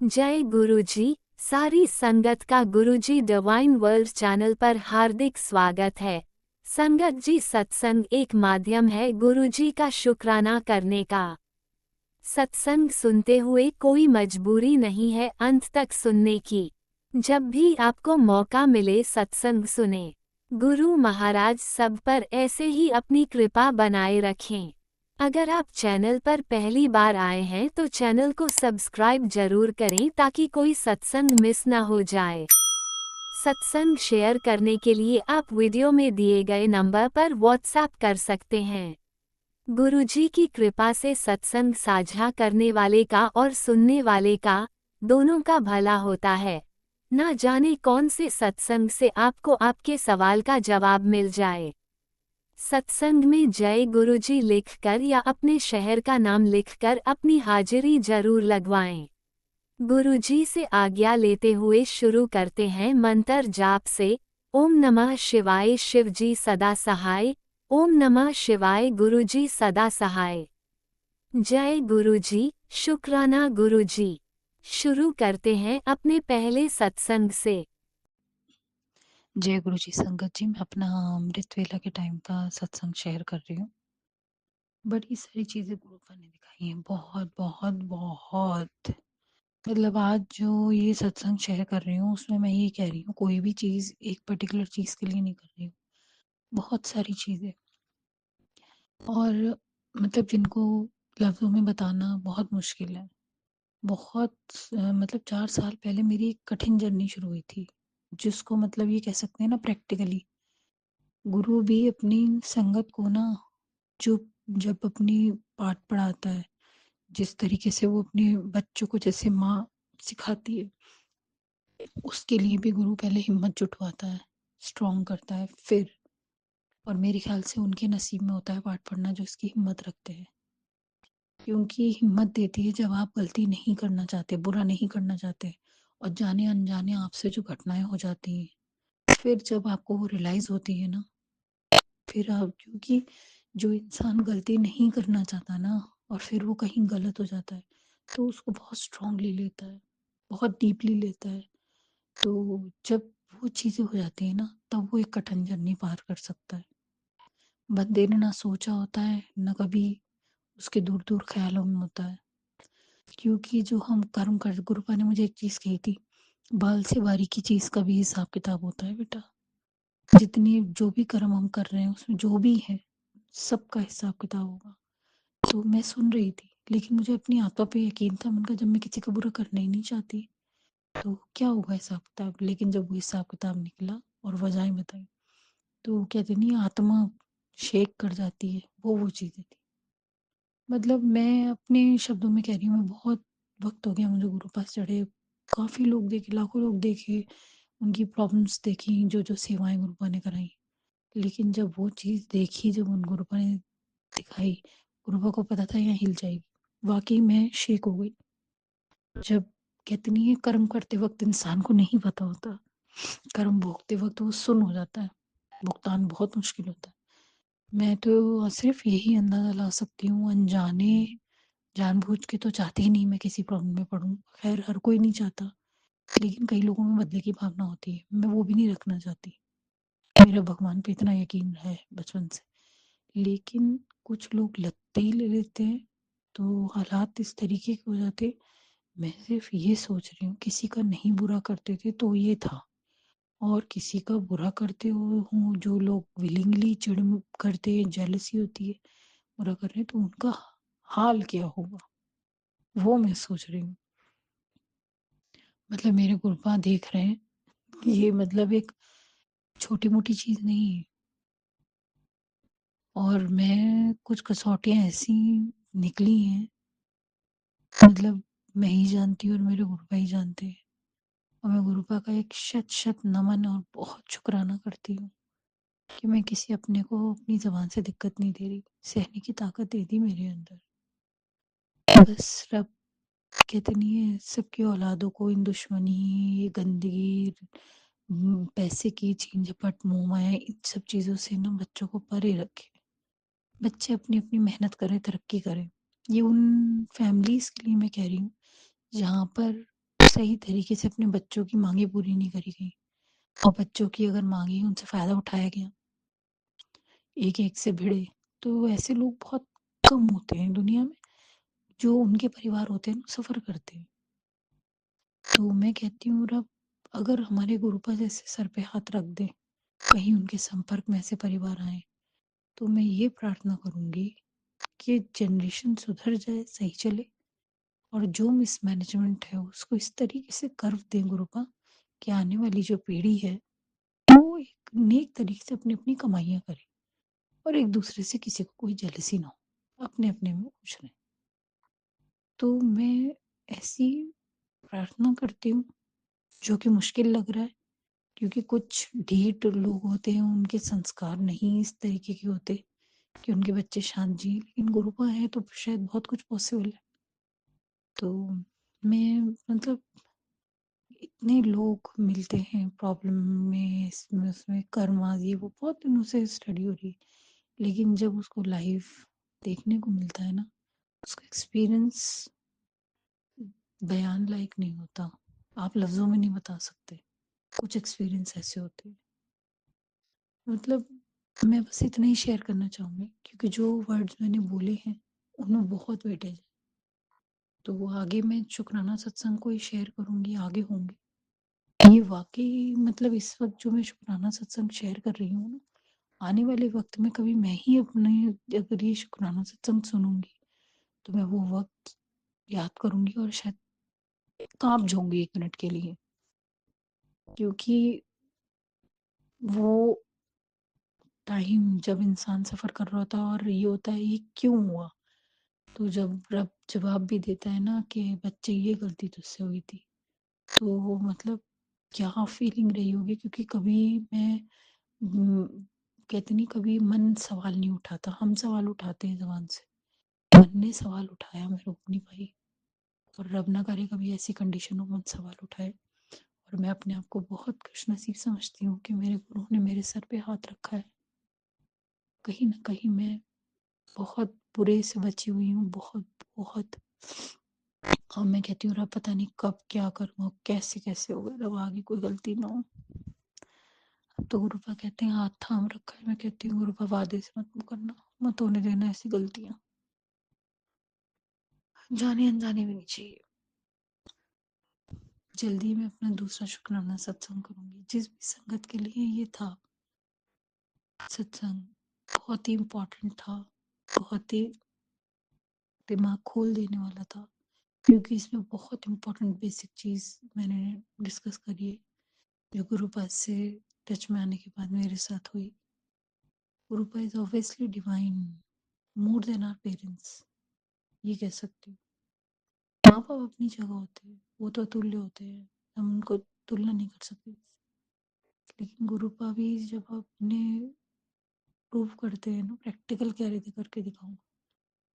जय गुरुजी। सारी संगत का गुरुजी डिवाइन वर्ल्ड चैनल पर हार्दिक स्वागत है। संगत जी, सत्संग एक माध्यम है गुरुजी का शुक्राना करने का। सत्संग सुनते हुए कोई मजबूरी नहीं है अंत तक सुनने की। जब भी आपको मौका मिले सत्संग सुने। गुरु महाराज सब पर ऐसे ही अपनी कृपा बनाए रखें। अगर आप चैनल पर पहली बार आए हैं तो चैनल को सब्सक्राइब जरूर करें ताकि कोई सत्संग मिस ना हो जाए। सत्संग शेयर करने के लिए आप वीडियो में दिए गए नंबर पर व्हाट्सएप कर सकते हैं। गुरुजी की कृपा से सत्संग साझा करने वाले का और सुनने वाले का, दोनों का भला होता है। ना जाने कौन से सत्संग से आपको आपके सवाल का जवाब मिल जाए। सत्संग में जय गुरुजी लिखकर या अपने शहर का नाम लिखकर अपनी हाजिरी जरूर लगवाएं। गुरुजी से आज्ञा लेते हुए शुरू करते हैं मंत्र जाप से। ओम नमः शिवाय शिवजी सदा सहाय। ओम नमः शिवाय गुरुजी सदा सहाय। जय गुरुजी, शुक्राना गुरुजी। शुरू करते हैं अपने पहले सत्संग से। जय गुरु जी। संगत जी, मैं अपना अमृत वेला के टाइम का सत्संग शेयर कर रही हूँ। बड़ी सारी चीजें गुरु पापा ने दिखाई हैं, बहुत बहुत बहुत। मतलब आज जो ये सत्संग शेयर कर रही हूँ उसमें मैं ये कह रही हूँ, कोई भी चीज एक पर्टिकुलर चीज के लिए नहीं कर रही हूँ, बहुत सारी चीजें। और मतलब जिनको लफ्जों में बताना बहुत मुश्किल है। बहुत मतलब 4 साल पहले मेरी एक कठिन जर्नी शुरू हुई थी, जिसको मतलब ये कह सकते हैं ना, प्रैक्टिकली गुरु भी अपनी संगत को ना, जो जब अपनी पाठ पढ़ाता है, जिस तरीके से वो अपने बच्चों को जैसे माँ सिखाती है, उसके लिए भी गुरु पहले हिम्मत जुटवाता है, स्ट्रॉन्ग करता है फिर। और मेरे ख्याल से उनके नसीब में होता है पाठ पढ़ना जो इसकी हिम्मत रखते हैं, क्योंकि हिम्मत देती है जब आप गलती नहीं करना चाहते, बुरा नहीं करना चाहते, और जाने अनजाने आपसे जो घटनाएं हो जाती हैं, फिर जब आपको वो रियलाइज होती है ना, फिर आप, क्योंकि जो इंसान गलती नहीं करना चाहता ना, और फिर वो कहीं गलत हो जाता है, तो उसको बहुत स्ट्रांगली लेता है, बहुत डीपली लेता है। तो जब वो चीज़ें हो जाती है ना, तब वो एक कठिन जर्नी पार कर सकता है। बंदे ने ना सोचा होता है, ना कभी उसके दूर दूर ख्यालों में होता है। क्योंकि जो हम कर्म कर, गुरुपा ने मुझे एक चीज़ कही थी, बाल से बारीकी चीज़ का भी हिसाब किताब होता है बेटा। जितनी जो भी कर्म हम कर रहे हैं उसमें जो भी है, सबका हिसाब किताब होगा। तो मैं सुन रही थी, लेकिन मुझे अपनी आत्मा पे यकीन था। मैंने कहा जब मैं किसी का बुरा करना ही नहीं चाहती तो क्या होगा हिसाब किताब। लेकिन जब वो हिसाब किताब निकला और वजहें बताई, तो वो कहते नहीं, आत्मा शेक कर जाती है, वो चीज़ें थी। मतलब मैं अपने शब्दों में कह रही हूँ, मैं बहुत वक्त हो गया मुझे गुरु पास चढ़े, काफ़ी लोग देखे, लाखों लोग देखे, उनकी प्रॉब्लम्स देखी, जो जो सेवाएं गुरुपा ने कराई। लेकिन जब वो चीज़ देखी, जब उन गुरुपा ने दिखाई, गुरुपा को पता था यहाँ हिल जाएगी। वाकई मैं शेक हो गई। जब कहते नहीं है, कर्म करते वक्त इंसान को नहीं पता होता, कर्म भोगते वक्त वो सुन हो जाता है, भुगतान बहुत मुश्किल होता है। मैं तो सिर्फ यही अंदाजा ला सकती हूँ, अनजाने जानबूझ के तो चाहती ही नहीं मैं किसी प्रॉब्लम में पड़ूं। खैर हर कोई नहीं चाहता, लेकिन कई लोगों में बदले की भावना होती है, मैं वो भी नहीं रखना चाहती। मेरा भगवान पे इतना यकीन है बचपन से। लेकिन कुछ लोग लगते ही ले लेते हैं, तो हालात इस तरीके के हो जाते। मैं सिर्फ ये सोच रही हूँ, किसी का नहीं बुरा करते थे तो ये था, और किसी का बुरा करते हो हूँ, जो लोग विलिंगली चिढ़ करते हैं, जेलसी होती है, बुरा कर रहे हैं, तो उनका हाल क्या होगा, वो मैं सोच रही हूँ। मतलब मेरे गुरुपा देख रहे हैं, ये मतलब एक छोटी मोटी चीज नहीं है। और मैं कुछ कसौटियाँ ऐसी निकली हैं, मतलब मैं ही जानती हूँ और मेरे गुरुपा ही जानते हैं। और मैं गुरुपा का एक शत शत नमन और बहुत शुक्राना करती हूँ कि मैं किसी अपने को अपनी ज़बान से दिक्कत नहीं दे रही, सहने की ताकत दे दी मेरे अंदर। बस रब, कहते नहीं है, सबकी औलादों को इन दुश्मनी, ये गंदगी, पैसे की छीन झपट, मोह माया, इन सब चीज़ों से ना बच्चों को परे रखे। बच्चे अपनी अपनी मेहनत करें, तरक्की करें। ये उन फैमिलीज़ के लिए मैं कह रही हूँ जहाँ पर सही तरीके से अपने बच्चों की मांगे पूरी नहीं करी गई, और बच्चों की अगर मांगी उनसे फ़ायदा उठाया गया, एक एक से भिड़े, तो ऐसे लोग बहुत कम होते हैं दुनिया में। जो उनके परिवार होते हैं ना, सफ़र करते हैं। तो मैं कहती हूँ, रब अगर हमारे गुरुपा जैसे सर पे हाथ रख दें, कहीं उनके संपर्क में ऐसे परिवार आए, तो मैं ये प्रार्थना करूंगी कि जनरेशन सुधर जाए, सही चले, और जो मिसमैनेजमेंट है उसको इस तरीके से कर्व दें गुरुपा, कि आने वाली जो पीढ़ी है वो एक नेक तरीके से अपनी अपनी कमाइयाँ करे, और एक दूसरे से किसी को कोई जेलसी ना हो, अपने अपने में खुश रहें। तो मैं ऐसी प्रार्थना करती हूँ, जो कि मुश्किल लग रहा है, क्योंकि कुछ ढीठ लोग होते हैं, उनके संस्कार नहीं इस तरीके के होते कि उनके बच्चे शांत जिएँ, लेकिन गुरुपा है तो शायद बहुत कुछ पॉसिबल है। तो मैं मतलब इतने लोग मिलते हैं प्रॉब्लम में, इसमें उसमें कर्मा, ये वो बहुत दिनों से स्टडी हो रही है, लेकिन जब उसको लाइव देखने को मिलता है ना, उसका एक्सपीरियंस बयान लायक नहीं होता, आप लफ्ज़ों में नहीं बता सकते। कुछ एक्सपीरियंस ऐसे होते हैं, मतलब मैं बस इतना ही शेयर करना चाहूँगी, क्योंकि जो वर्ड्स मैंने बोले हैं उनमें बहुत वेटेज है। तो वो आगे मैं शुक्राना सत्संग को ही शेयर करूँगी, आगे होंगे। ये वाक़ई मतलब इस वक़्त जो मैं शुक्राना सत्संग शेयर कर रही हूँ ना, आने वाले वक़्त में कभी मैं ही अपने अगर ये शुक्राना सत्संग सुनूँगी, तो मैं वो वक़्त याद करूँगी और शायद काँप जाऊँगी 1 मिनट के लिए। क्योंकि वो टाइम जब इंसान सफ़र कर रहा होता है और ये होता है ये क्यों हुआ? तो जब रब जवाब भी देता है ना कि बच्चे ये गलती तुझसे हुई थी, तो वो मतलब क्या फीलिंग रही होगी, क्योंकि कभी मैं कहते नहीं, कभी मन सवाल नहीं उठाता, हम सवाल उठाते हैं ज़ुबान से। मन ने सवाल उठाया, मैं रोक नहीं पाई, और रब ना करे कभी ऐसी कंडीशन हो मन सवाल उठाए। और मैं अपने आप को बहुत खुशनसीब समझती हूँ कि मेरे गुरु ने मेरे सर पे हाथ रखा है। कहीं न कहीं मैं बहुत बुरे से बची हुई हूँ, बहुत, बहुत। और मैं कहती हूँ रब पता नहीं कब क्या करूँ, कैसे-कैसे होगा, रब आगे कोई गलती ना हो। अब तो गुरुपा कहते हैं हाथ थाम रखा है, मैं कहती हूँ गुरुपा वादे से मत मुकरना, मत होने देना ऐसी गलतियाँ। जाने-अनजाने भी नहीं चाहिए। जल्दी ही मैं अपना दूसरा शुक्राना सत्संग करूँगी। जिस भी संगत के लिए ये था सत्संग, बहुत ही इम्पोर्टेंट था, बहुत ही दिमाग खोल देने वाला था, क्योंकि इसमें बहुत इम्पोर्टेंट बेसिक चीज़ मैंने डिस्कस करी है, जो गुरुपा से टच में आने के बाद मेरे साथ हुई। गुरुपा is obviously divine, more than our parents, ये कह सकती हूँ। माँ-बाप अपनी जगह होते हैं, वो तो अतुल्य होते हैं, हम उनको तुलना नहीं कर सकते। लेकिन गुरुपा भी जब अपने प्रूव करते हैं ना, प्रैक्टिकल कह रहे थे करके दिखाऊंगा,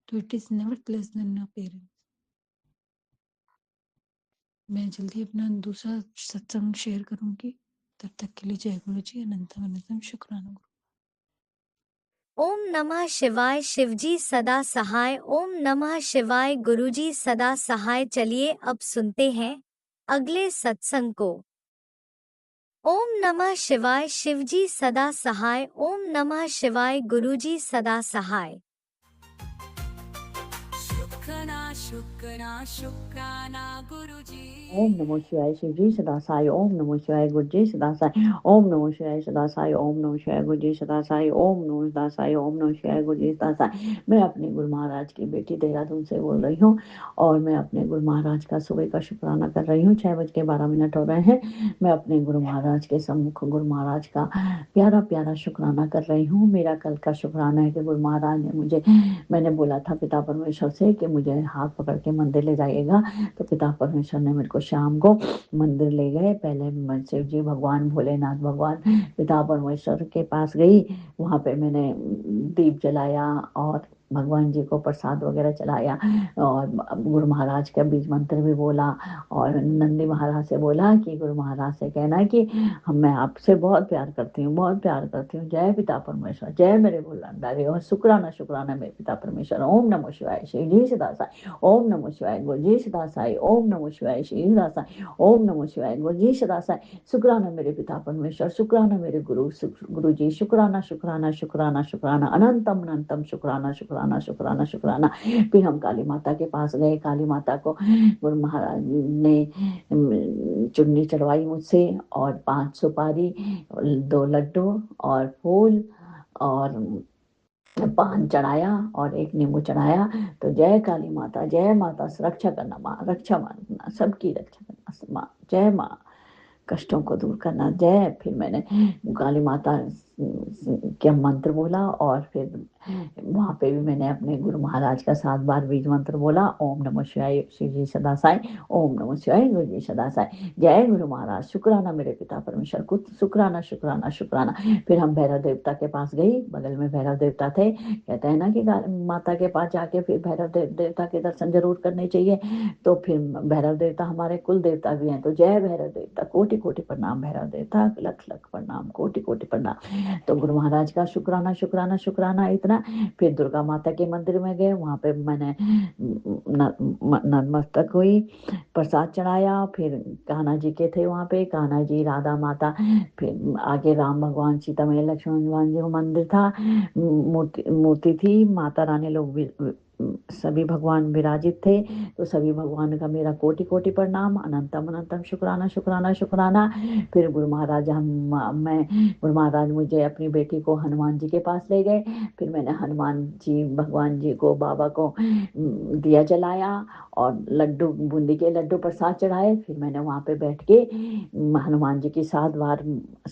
तो it is never less than a parents. मैं जल्दी अपना दूसरा सत्संग शेयर करूंगी, तब तक के लिए जय गुरु जी, अनंतम अनंतम शुक्राना गुरु। ओम नमः शिवाय। शिवजी सदा सहाय। ओम नमः शिवाय। गुरुजी सदा सहाय। चलिए अब सुनते हैं अगले सत्संग को। ओम नमः शिवाय। शिवजी सदा सहाय। ओम नमः शिवाय। गुरुजी सदा सहाय। शुक्राना गुरुजी। ओम नमो शिवाय शिवजी सदा साई। ओम नमो शिवाय गुरुजी सदा साई। ओम नमो शिवाय सदा साई। ओम नमो शिवाय गुरुजी सदा साई। ओम नमो सदा साई। ओम नमो शिवाय गुरुजी सदा साई। मैं अपने गुरु महाराज की बेटी देहरादून से बोल रही हूँ, और मैं अपने गुरु महाराज का सुबह का शुक्राना कर रही हूँ। 6:12 हो रहे हैं। मैं अपने गुरु महाराज के सम्मुख गुरु महाराज का प्यारा प्यारा शुक्राना कर रही हूँ। मेरा कल का शुक्राना है कि गुरु महाराज ने मुझे, मैंने बोला था पिता परमेश्वर से कि मुझे हाथ पकड़ के मंदिर ले जाइएगा, तो पिता परमेश्वर ने मेरे को शाम को मंदिर ले गए। पहले मैं शिव जी भगवान, भोलेनाथ भगवान, पिता परमेश्वर के पास गई। वहाँ पे मैंने दीप जलाया और भगवान जी को प्रसाद वगैरह चढ़ाया और गुरु महाराज का बीज मंत्र भी बोला और नंदी महाराज से बोला कि गुरु महाराज से कहना कि मैं आपसे बहुत प्यार करती हूँ, बहुत प्यार करती हूँ। जय पिता परमेश्वर, जय मेरे भोलांडारी और शुक्राना शुक्राना मेरे पिता परमेश्वर। ओम नमो शिवाय श्री जी सदासाई, ओम नमो शिवाय गुरु जी सदासाई, ओम नमो शिवाय श्री सदासाई, ओम नमो शिवाय गुरु जी सदासाई। शुक्राना मेरे पिता परमेश्वर, शुक्राना मेरे गुरु जी, शुक्राना शुक्राना शुक्राना शुक्राना, अनंतम अनंतम शुक्राना शुक्राना शुक्राना शुक्राना। फिर हम काली माता के पास गए। काली माता को गुरु महाराज ने चुन्नी चढ़वाई मुझसे और 5 सुपारी, 2 लड्डू और फूल और पान चढ़ाया और एक नींबू चढ़ाया। तो जय काली माता, जय माता, रक्षा करना माँ, रक्षा माँ, सबकी रक्षा करना माँ, जय माँ, कष्टों को दूर करना जय। फिर मैंने काली माता के मंत्र बोला और फिर वहाँ पे भी मैंने अपने गुरु महाराज का 7 बार बीज मंत्र बोला। ओम नमो शिवाय श्री जी सदासाई, ओम नमो शिवाय गुरु जी सदासाई। जय गुरु महाराज, शुक्राना मेरे पिता परमेश्वर, कुछ शुक्राना शुक्राना शुक्राना। फिर हम भैरव देवता के पास गई। बगल में भैरव देवता थे। कहते हैं ना कि माता के पास जाके फिर भैरव देवता के दर्शन जरूर करने चाहिए। तो फिर भैरव देवता हमारे कुल देवता भी हैं। तो जय भैरव देवता, कोटि कोटि प्रणाम भैरव देवता, लख लख प्रणाम, कोटि कोटि प्रणाम। तो गुरु महाराज का शुक्राना शुक्राना शुक्राना इतना। फिर दुर्गा माता के मंदिर में गए। वहाँ पे मैंने नतमस्तक हुई, प्रसाद चढ़ाया। फिर कान्हा जी के थे वहाँ पे, कान्हा जी, राधा माता। फिर आगे राम भगवान, सीता मैया, लक्ष्मण भगवान जी का मंदिर था। मूर्ति थी। माता रानी लोग भी सभी भगवान विराजित थे। तो सभी भगवान का मेरा कोटि कोटि प्रणाम, अनंतम अनंतम शुक्राना शुक्राना शुक्राना। फिर गुरु महाराज गुरु महाराज मुझे अपनी बेटी को हनुमान जी के पास ले गए। फिर मैंने हनुमान जी, भगवान जी को, बाबा को दिया जलाया और लड्डू, बूंदी के लड्डू प्रसाद चढ़ाए। फिर मैंने वहाँ पे बैठ के हनुमान जी की 7 बार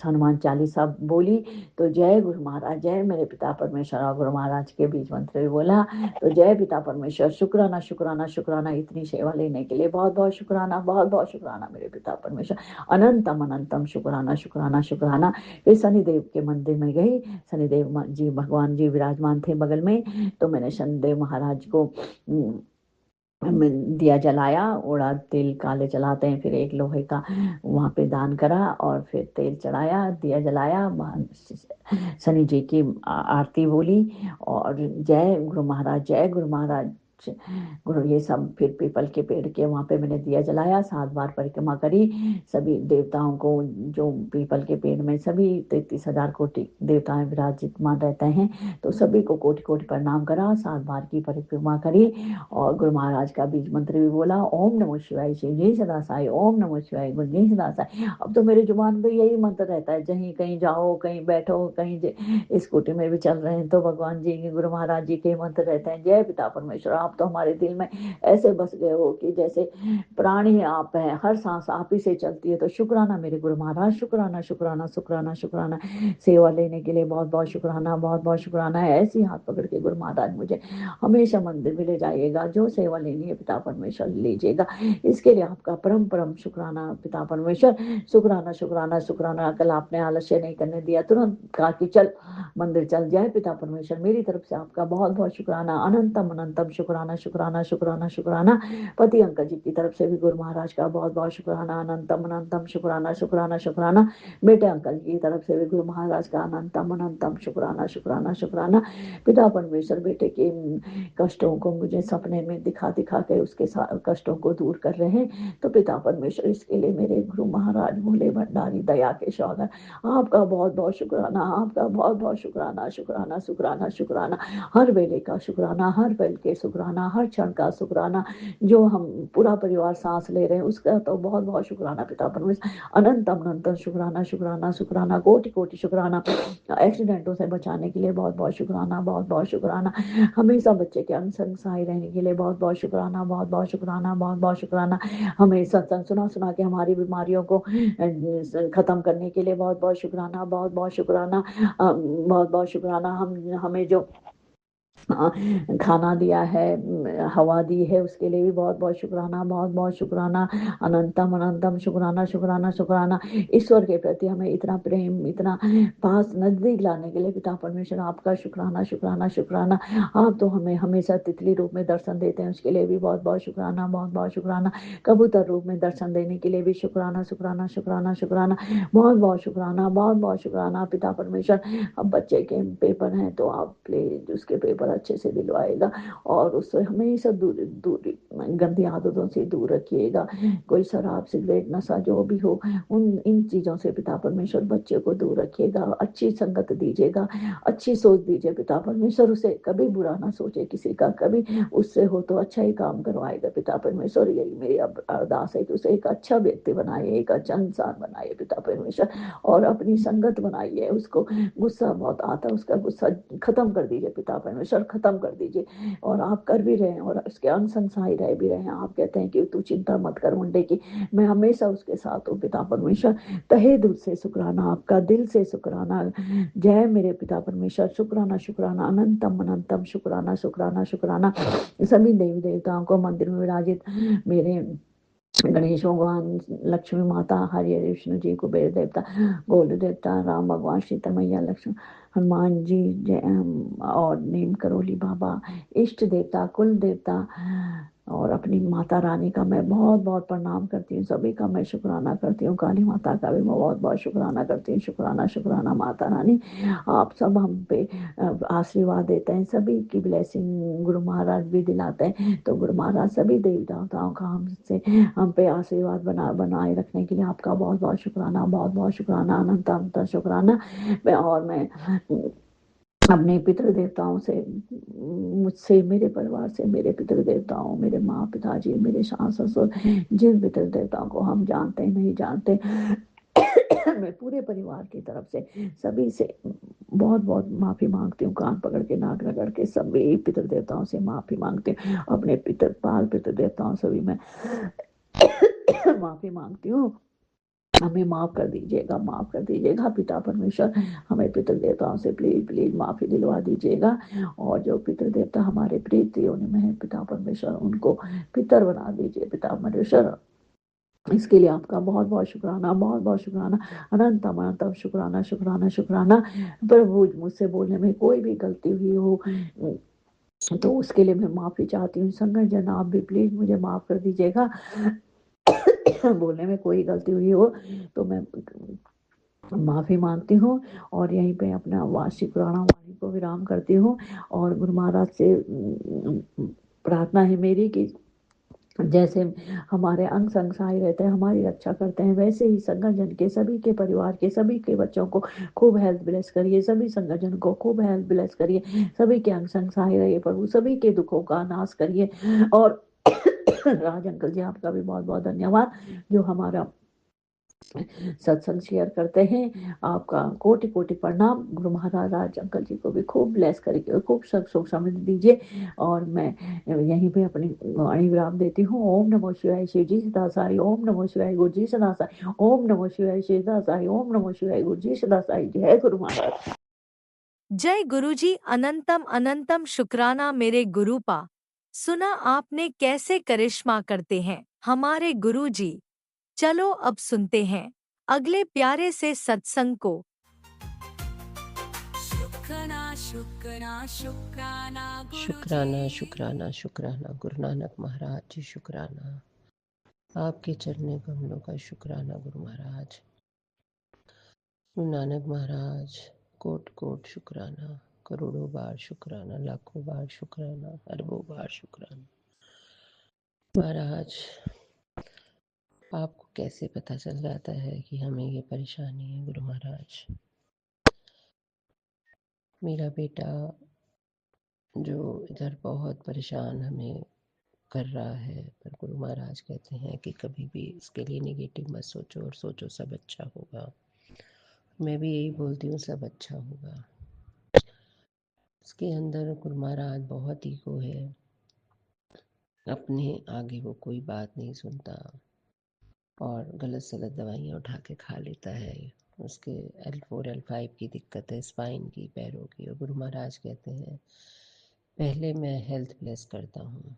हनुमान चालीसा बोली। तो जय गुरु महाराज, जय मेरे पिता परमेश्वर, और गुरु महाराज के बीज मंत्र भी बोला। तो जय पिता परमेश्वर, शुक्राना शुक्राना शुक्राना। इतनी सेवा लेने के लिए बहुत बहुत शुक्राना, बहुत बहुत शुक्राना मेरे पिता परमेश्वर, अनंतम अनंतम शुक्राना शुक्राना शुक्राना। फिर शनिदेव के मंदिर में गई। शनिदेव जी, भगवान जी विराजमान थे बगल में। तो मैंने शनिदेव महाराज को दिया जलाया। उड़ा तेल काले जलाते हैं। फिर एक लोहे का वहाँ पे दान करा और फिर तेल चढ़ाया, दिया जलाया, शनि जी की आरती बोली और जय गुरु महाराज, जय गुरु महाराज गुरु। ये सब फिर पीपल के पेड़ के वहाँ पे मैंने दिया जलाया, 7 बार परिक्रमा करी। सभी देवताओं को, जो पीपल के पेड़ में सभी 33,000 कोटि देवताएं विराजमान रहते हैं, तो सभी को कोटि कोटि प्रणाम करा, 7 बार की परिक्रमा करी और गुरु महाराज का बीज मंत्र भी बोला। ओम नमो शिवाय श्री जी सदासाई, ओम नमो शिवाय गुरु जी सदासाई। अब तो मेरी जुबान पे यही मंत्र रहता है। जहीं कहीं जाओ, कहीं बैठो, कहीं स्कूटी में भी चल रहे हैं तो भगवान जी के, गुरु महाराज जी के मंत्र रहते हैं। जय पिता परमेश्वर, आप तो हमारे दिल में ऐसे बस गए हो कि जैसे प्राण ही आप है, हर सांस आप ही से चलती है। तो शुक्राना मेरे गुरु महाराज, शुक्राना शुक्राना शुक्राना शुक्राना। सेवा लेने के लिए बहुत बहुत शुक्राना, बहुत बहुत शुक्राना है। ऐसी हाथ पकड़ के गुरु महाराज मुझे हमेशा मंदिर में ले जाइएगा। जो सेवा लेनी है पिता परमेश्वर लीजिएगा। इसके लिए आपका परम परम शुक्राना पिता परमेश्वर, शुक्राना शुक्राना शुक्राना। कल आपने आलस्य नहीं करने दिया, तुरंत कहा कि चल मंदिर चल। जाए पिता परमेश्वर, मेरी तरफ से आपका बहुत बहुत शुक्राना, अनंतम अनंतम शुक्राना शुक्राना शुक्राना शुक्राना। पति अंकल जी की तरफ से भी गुरु महाराज का बहुत बहुत शुक्राना, अनंतम अनंतम शुक्राना शुक्राना शुक्राना। बेटे अंकल जी की तरफ से भी गुरु महाराज का अनंतम अनंतम शुक्राना शुक्राना शुक्राना। पिता परमेश्वर बेटे के कष्टों को मुझे सपने में दिखा दिखा के उसके कष्टों को दूर कर रहे हैं। तो पिता परमेश्वर, इसके लिए मेरे गुरु महाराज भोले भंडारी दया के सागर, आपका बहुत बहुत शुक्राना, आपका बहुत बहुत शुक्राना शुक्राना शुक्राना शुक्राना। हर वेले का शुक्राना, हर पल के शुक्राना, हर क्षण का शुक्राना। जो हम पूरा परिवार सांस ले रहे हैं उसका तो बहुत बहुत शुक्राना पिता परमेश्वर, अनंतम अनंतम शुक्राना शुक्राना शुक्राना, कोटि कोटि शुक्राना। एक्सीडेंटों से बचाने के लिए बहुत बहुत शुक्राना, बहुत बहुत शुक्राना। हमेशा बच्चे के अंग संग सहाय रहने के लिए बहुत बहुत शुक्राना, बहुत बहुत शुक्राना, बहुत बहुत शुक्राना। हमें सत्संग सुना सुना के हमारी बीमारियों को खत्म करने के लिए बहुत बहुत शुक्राना, बहुत बहुत शुक्राना, बहुत बहुत शुक्राना। हमें जो खाना दिया है, हवा दी है, उसके लिए भी बहुत-बहुत शुक्राना, बहुत-बहुत शुक्राना, अनंतम अनंतम शुक्राना, शुक्राना, शुक्राना। ईश्वर के प्रति हमें इतना प्रेम, इतना पास नज़दीक लाने के लिए पिता परमेश्वर आपका शुक्राना, शुक्राना, शुक्राना। आप तो हमें हमेशा तितली रूप में दर्शन देते हैं, उसके लिए भी बहुत-बहुत शुक्राना, बहुत-बहुत शुक्राना। कबूतर रूप में दर्शन देने के लिए भी शुक्राना, शुक्राना, शुक्राना, शुक्राना। बहुत-बहुत शुक्राना, बहुत-बहुत शुक्राना पिता परमेश्वर। अब बच्चे के पेपर हैं तो आप प्लीज उसके पेपर अच्छे से दिलवाएगा और उससे हमेशा दूरी दूरी गंदी आदतों से दूर रखिएगा। कोई शराब सिगरेट नशा जो भी हो उन इन चीज़ों से पिता परमेश्वर बच्चे को दूर रखिएगा, अच्छी संगत दीजिएगा, अच्छी सोच दीजिए पिता परमेश्वर। उसे कभी बुरा ना सोचे किसी का, कभी उससे हो तो अच्छा ही काम करवाएगा पिता परमेश्वर। यही मेरी अरदास है कि उसे एक अच्छा व्यक्ति बनाइए, एक अच्छा इंसान बनाइए पिता परमेश्वर, और अपनी संगत बनाइए। उसको गुस्सा बहुत आता है, उसका गुस्सा खत्म कर दीजिए पिता परमेश्वर, खत्म कर दीजिए। और आप कर भी रहे हैं और उसके अंग संग सहाय रह भी रहे हैं। आप कहते हैं कि तू चिंता मत कर मुंडे की, मैं हमेशा उसके साथ हूँ पिता परमेश्वर। तहे दिल से शुक्राना, आपका दिल से शुक्राना। जय मेरे पिता परमेश्वर, शुक्राना, शुक्राना, अनंतम अनंतम शुक्राना, शुक्राना, शुक्राना। सभी देवी देवताओं को मंदिर में विराजित मेरे गणेश भगवान, लक्ष्मी माता, हरि विष्णु जी, कुबेर देवता, गोल्ड देवता, राम भगवान, सीता मैया, लक्ष्मण, हनुमान जी, और नीम करोली बाबा, इष्ट देवता, कुल देवता और अपनी माता रानी का मैं बहुत बहुत प्रणाम करती हूँ। सभी का मैं शुक्राना करती हूँ। काली माता का भी मैं बहुत बहुत शुक्राना करती हूँ। शुक्राना, शुक्राना माता रानी। आप सब हम पे आशीर्वाद देते हैं, सभी की ब्लेसिंग गुरु महाराज भी दिलाते हैं। तो गुरु महाराज सभी देवी देवताओं का हमसे हम पे आशीर्वाद बनाए रखने के लिए आपका बहुत बहुत शुक्राना, बहुत बहुत शुक्राना, अनंत अनंत शुक्राना। और मैं अपने पितृ देवताओं से, मुझसे, मेरे परिवार से, मेरे पितृ देवताओं, मेरे माँ पिताजी, मेरे सास ससुर, जिन पितृ देवताओं को हम जानते नहीं जानते, मैं पूरे परिवार की तरफ से सभी से बहुत बहुत माफी मांगती हूँ। कान पकड़ के नाक रगड़ के सभी पितृ देवताओं से माफी मांगती हूँ। अपने पितृ देवताओं से भी मैं माफी मांगती हूँ। हमें माफ कर दीजिएगा, माफ कर दीजिएगा पिता परमेश्वर। हमें पितृ देवताओं से प्लीज प्लीज माफी दिलवा दीजिएगा। और जो पितृ देवता हमारे प्रीत योनि में है पिता परमेश्वर, उनको पितर बना दीजिए पिता परमेश्वर। इसके लिए आपका बहुत बहुत शुक्राना, बहुत बहुत शुक्राना, अनंत अनंत शुक्राना, शुक्राना, शुक्राना। प्रभु मुझसे बोलने में कोई भी गलती हुई हो तो उसके लिए मैं माफी चाहती हूँ। संगत जन आप भी प्लीज मुझे माफ कर दीजिएगा। बोलने में कोई गलती हुई हो तो मैं माफी मांगती हूँ और यहीं पे अपना वार्षिक पुराणा वाणी को विराम करती हूँ। और गुरु महाराज से प्रार्थना है मेरी कि जैसे हमारे अंग संग सहाय रहते हैं, हमारी रक्षा करते हैं, वैसे ही संगठन के सभी के परिवार के सभी के बच्चों को खूब हेल्थ ब्लेस करिए, सभी संगठन को खूब हेल्थ ब्लेस करिए, सभी के अंग संग सहाय रहिए प्रभु, सभी के दुखों का नाश करिए। और राज अंकल जी आपका भी बहुत बहुत धन्यवाद जो हमारा सत्संग शेयर करते हैं। आपका कोटि कोटि प्रणाम। गुरु महाराज राज अंकल जी को भी खूब ब्लेस करके खूब सुख समृद्धि दीजिए। और मैं यहीं पे अपनी वाणी विराम देती हूँ। ओम नमो शिवाय शिव जी सदा साई, ओम नमो शिवाय गुरु जी सदा साई, ओम नमो शिवाय शिव सदा साई, ओम नमो शिवाय गुरु जी सदा साई। जय गुरु महाराज। जय गुरुजी, अनंतम अनंतम शुक्राना मेरे गुरुपा। सुना आपने कैसे करिश्मा करते हैं हमारे गुरुजी। चलो अब सुनते हैं अगले प्यारे से सत्संग को। शुक्राना शुक्राना शुक्राना शुक्राना गुरुजी। शुक्राना शुक्राना गुरु नानक महाराज जी, शुक्राना आपके चरणों कमलों का शुक्राना गुरु महाराज। गुरु नानक महाराज कोट कोट शुक्राना, करोड़ों बार शुक्राना, लाखों बार शुक्राना, अरबों बार शुक्राना। महाराज आपको कैसे पता चल जाता है कि हमें ये परेशानी है गुरु महाराज? मेरा बेटा जो इधर बहुत परेशान हमें कर रहा है, पर गुरु महाराज कहते हैं कि कभी भी इसके लिए नेगेटिव मत सोचो और सोचो सब अच्छा होगा। मैं भी यही बोलती हूँ सब अच्छा होगा। इसके अंदर गुरु महाराज बहुत ईगो है, अपने आगे वो कोई बात नहीं सुनता और गलत सलत दवाइयाँ उठा के खा लेता है। उसके L4 L5 की दिक्कत है, स्पाइन की, पैरों की। और गुरु महाराज कहते हैं पहले मैं हेल्थ ब्लेस करता हूँ,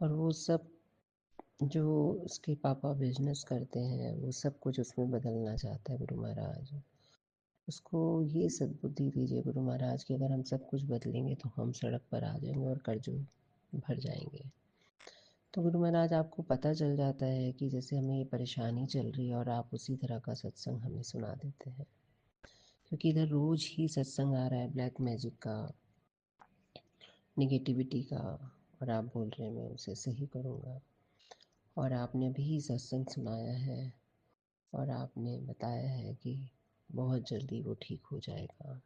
और वो सब जो उसके पापा बिजनेस करते हैं वो सब कुछ उसमें बदलना चाहता है गुरु महाराज। उसको ये सद्बुद्धि दीजिए गुरु महाराज कि अगर हम सब कुछ बदलेंगे तो हम सड़क पर आ जाएंगे और कर्जों भर जाएंगे। तो गुरु महाराज आपको पता चल जाता है कि जैसे हमें ये परेशानी चल रही है और आप उसी तरह का सत्संग हमें सुना देते हैं, क्योंकि इधर रोज ही सत्संग आ रहा है ब्लैक मैजिक का, निगेटिविटी का, और आप बोल रहे हैं मैं उसे सही करूँगा। और आपने भी सत्संग सुनाया है और आपने बताया है कि बहुत जल्दी वो ठीक हो जाएगा।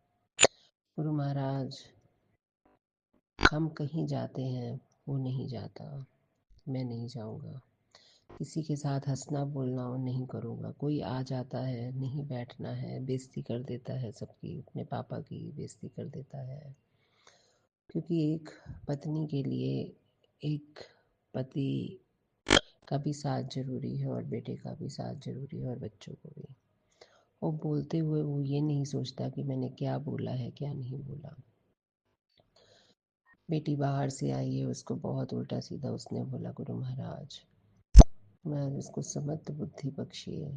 गुरु महाराज, हम कहीं जाते हैं, वो नहीं जाता, मैं नहीं जाऊंगा। किसी के साथ हंसना बोलना वो नहीं करूँगा। कोई आ जाता है, नहीं बैठना है, बेइज्जती कर देता है सबकी, अपने पापा की बेइज्जती कर देता है। क्योंकि एक पत्नी के लिए एक पति का भी साथ जरूरी है और बेटे का भी साथ जरूरी है और बच्चों को भी। वो बोलते हुए वो ये नहीं सोचता कि मैंने क्या बोला है क्या नहीं बोला। बेटी बाहर से आई है, उसको बहुत उल्टा सीधा उसने बोला गुरु महाराज, मैं उसको समर्थ बुद्धि बख्शिए।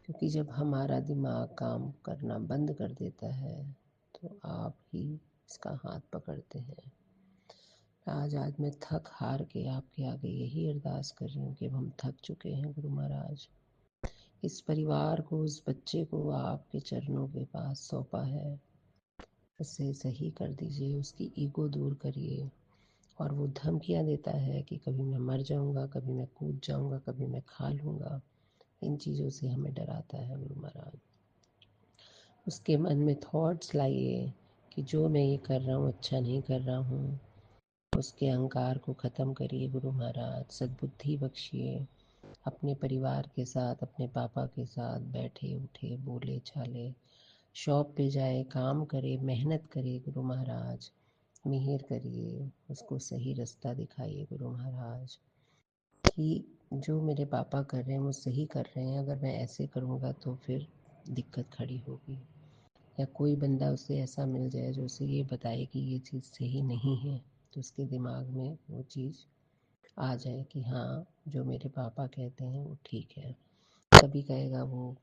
क्योंकि जब हमारा दिमाग काम करना बंद कर देता है तो आप ही इसका हाथ पकड़ते हैं। आज मैं थक हार के आपके आगे यही अरदास कर रही हूँ कि अब हम थक चुके हैं गुरु महाराज। इस परिवार को, उस बच्चे को आपके चरणों के पास सौंपा है, उसे सही कर दीजिए, उसकी ईगो दूर करिए। और वो धमकियाँ देता है कि कभी मैं मर जाऊंगा, कभी मैं कूद जाऊंगा, कभी मैं खा लूंगा। इन चीज़ों से हमें डराता है गुरु महाराज। उसके मन में थॉट्स लाइए कि जो मैं ये कर रहा हूँ अच्छा नहीं कर रहा हूँ। उसके अहंकार को ख़त्म करिए गुरु महाराज, सद्बुद्धि बख्शिए। अपने परिवार के साथ, अपने पापा के साथ बैठे उठे, बोले चाले, शॉप पे जाए, काम करे, मेहनत करे गुरु महाराज। मिहिर करिए, उसको सही रास्ता दिखाइए गुरु महाराज कि जो मेरे पापा कर रहे हैं वो सही कर रहे हैं। अगर मैं ऐसे करूँगा तो फिर दिक्कत खड़ी होगी। या कोई बंदा उसे ऐसा मिल जाए जो उसे ये बताए कि ये चीज़ सही नहीं है, तो उसके दिमाग में वो चीज़ आ जाए कि हाँ, जो मेरे पापा कहते हैं वो ठीक है। कभी कहेगा वो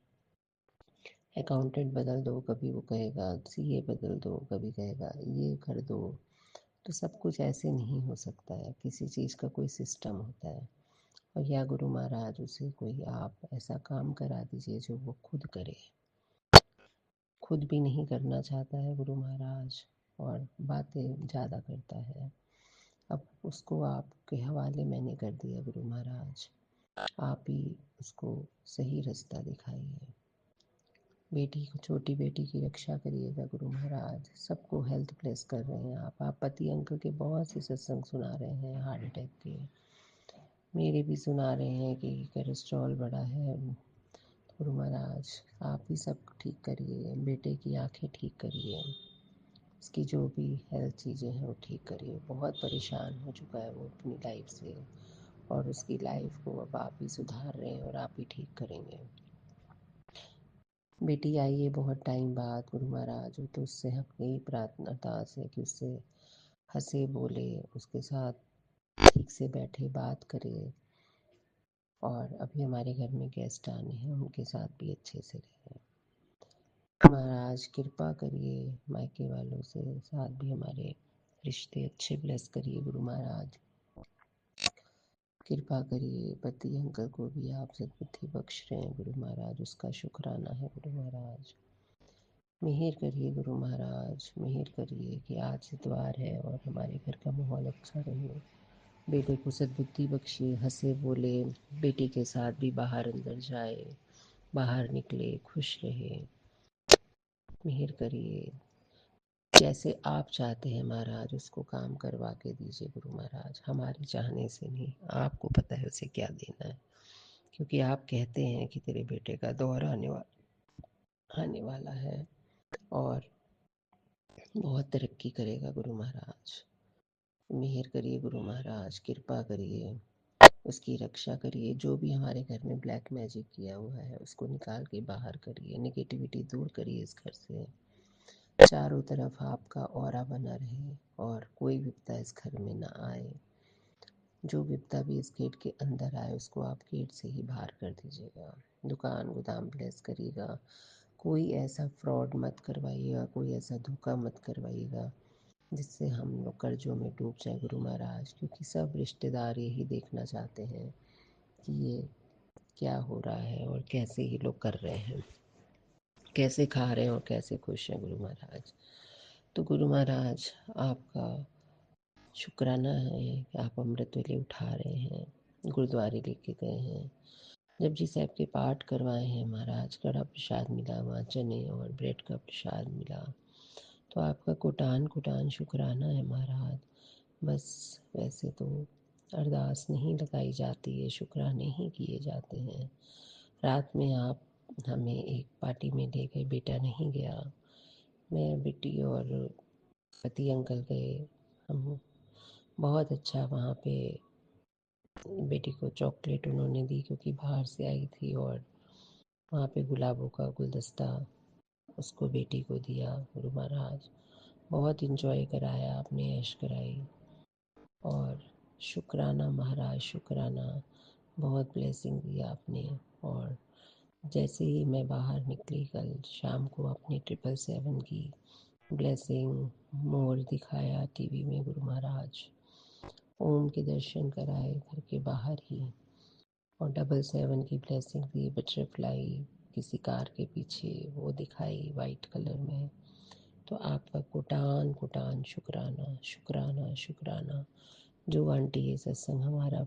अकाउंटेंट बदल दो, कभी वो कहेगा सीए बदल दो, कभी कहेगा ये कर दो। तो सब कुछ ऐसे नहीं हो सकता है, किसी चीज़ का कोई सिस्टम होता है। और या गुरु महाराज उसे कोई आप ऐसा काम करा दीजिए जो वो खुद करे। खुद भी नहीं करना चाहता है गुरु महाराज और बातें ज़्यादा करता है। अब उसको आपके हवाले मैंने कर दिया गुरु महाराज, आप ही उसको सही रास्ता दिखाइए। बेटी को, छोटी बेटी की रक्षा करिएगा गुरु महाराज। सबको हेल्थ ब्लेस कर रहे हैं आप पति अंकल के बहुत से सत्संग सुना रहे हैं, हार्ट अटैक के, मेरे भी सुना रहे हैं कि कोलेस्ट्रॉल बढ़ा है। गुरु महाराज आप ही सब ठीक करिए, बेटे की आंखें ठीक करिए, उसकी जो भी हेल्थ चीज़ें हैं वो ठीक करिए। बहुत परेशान हो चुका है वो अपनी लाइफ से, और उसकी लाइफ को अब आप ही सुधार रहे हैं और आप ही ठीक करेंगे। बेटी आई है बहुत टाइम बाद गुरु महाराज, तो उससे हम यही प्रार्थना अरदास है कि उससे हंसे बोले, उसके साथ ठीक से बैठे बात करे। और अभी हमारे घर में गेस्ट आने हैं, उनके साथ भी अच्छे से रहे। महाराज कृपा करिए, मायके वालों से साथ भी हमारे रिश्ते अच्छे ब्लेस करिए गुरु महाराज। कृपा करिए, पति अंकल को भी आप सद्बुद्धि बख्श रहे हैं गुरु महाराज, उसका शुक्राना है गुरु महाराज। मिहिर करिए गुरु महाराज, मिहिर करिए कि आज इतवार है और हमारे घर का माहौल अच्छा रहे। बेटे को सद्बुद्धि बख्शिए, हंसे बोले, बेटी के साथ भी बाहर अंदर जाए, बाहर निकले, खुश रहे। मिहिर करिए, जैसे आप चाहते हैं महाराज उसको काम करवा के दीजिए गुरु महाराज, हमारे चाहने से नहीं, आपको पता है उसे क्या देना है। क्योंकि आप कहते हैं कि तेरे बेटे का दौर आने वाला है और बहुत तरक्की करेगा गुरु महाराज। मिहिर करिए गुरु महाराज, कृपा करिए, उसकी रक्षा करिए। जो भी हमारे घर में ब्लैक मैजिक किया हुआ है उसको निकाल के बाहर करिए, नेगेटिविटी दूर करिए इस घर से। चारों तरफ आपका ऑरा बना रहे और कोई विपदा इस घर में ना आए। जो विपदा भी इस गेट के अंदर आए उसको आप गेट से ही बाहर कर दीजिएगा। दुकान गोदाम ब्लेस करिएगा। कोई ऐसा फ्रॉड मत करवाइएगा, कोई ऐसा धोखा मत करवाइएगा जिससे हम लोग कर्जों में डूब जाए गुरु महाराज, क्योंकि सब रिश्तेदार यही देखना चाहते हैं कि ये क्या हो रहा है और कैसे ये लोग कर रहे हैं, कैसे खा रहे हैं और कैसे खुश हैं गुरु महाराज। तो गुरु महाराज आपका शुक्राना है कि आप अमृत वेले उठा रहे हैं, गुरुद्वारे लेके गए हैं, जपजी साहब के पाठ करवाए हैं महाराज, कड़ा प्रसाद मिला, वहाँ चने और ब्रेड का प्रसाद मिला। तो आपका कोटान कोटान शुक्राना है महाराज। बस वैसे तो अरदास नहीं लगाई जाती है, शुक्राने ही किए जाते हैं। रात में आप हमें एक पार्टी में ले गए, बेटा नहीं गया, मैं बेटी और पति अंकल गए। हम बहुत अच्छा वहाँ पे बेटी को चॉकलेट उन्होंने दी क्योंकि बाहर से आई थी, और वहाँ पे गुलाबों का गुलदस्ता उसको बेटी को दिया। गुरु महाराज बहुत इंजॉय कराया आपने, ऐश कराई। और शुक्राना महाराज, शुक्राना, बहुत ब्लेसिंग दिया आपने। और जैसे ही मैं बाहर निकली कल शाम को अपनी 777 की ब्लेसिंग मोर दिखाया टीवी में गुरु महाराज, ओम के दर्शन कराए घर के बाहर ही, और 777 की ब्लेसिंग दी, बटरफ्लाई किसी कार के पीछे वो दिखाई वाइट कलर में। तो आपका कोटान कोटान शुक्राना, शुक्राना, शुक्राना। जो आंटी ये सत्संग हमारा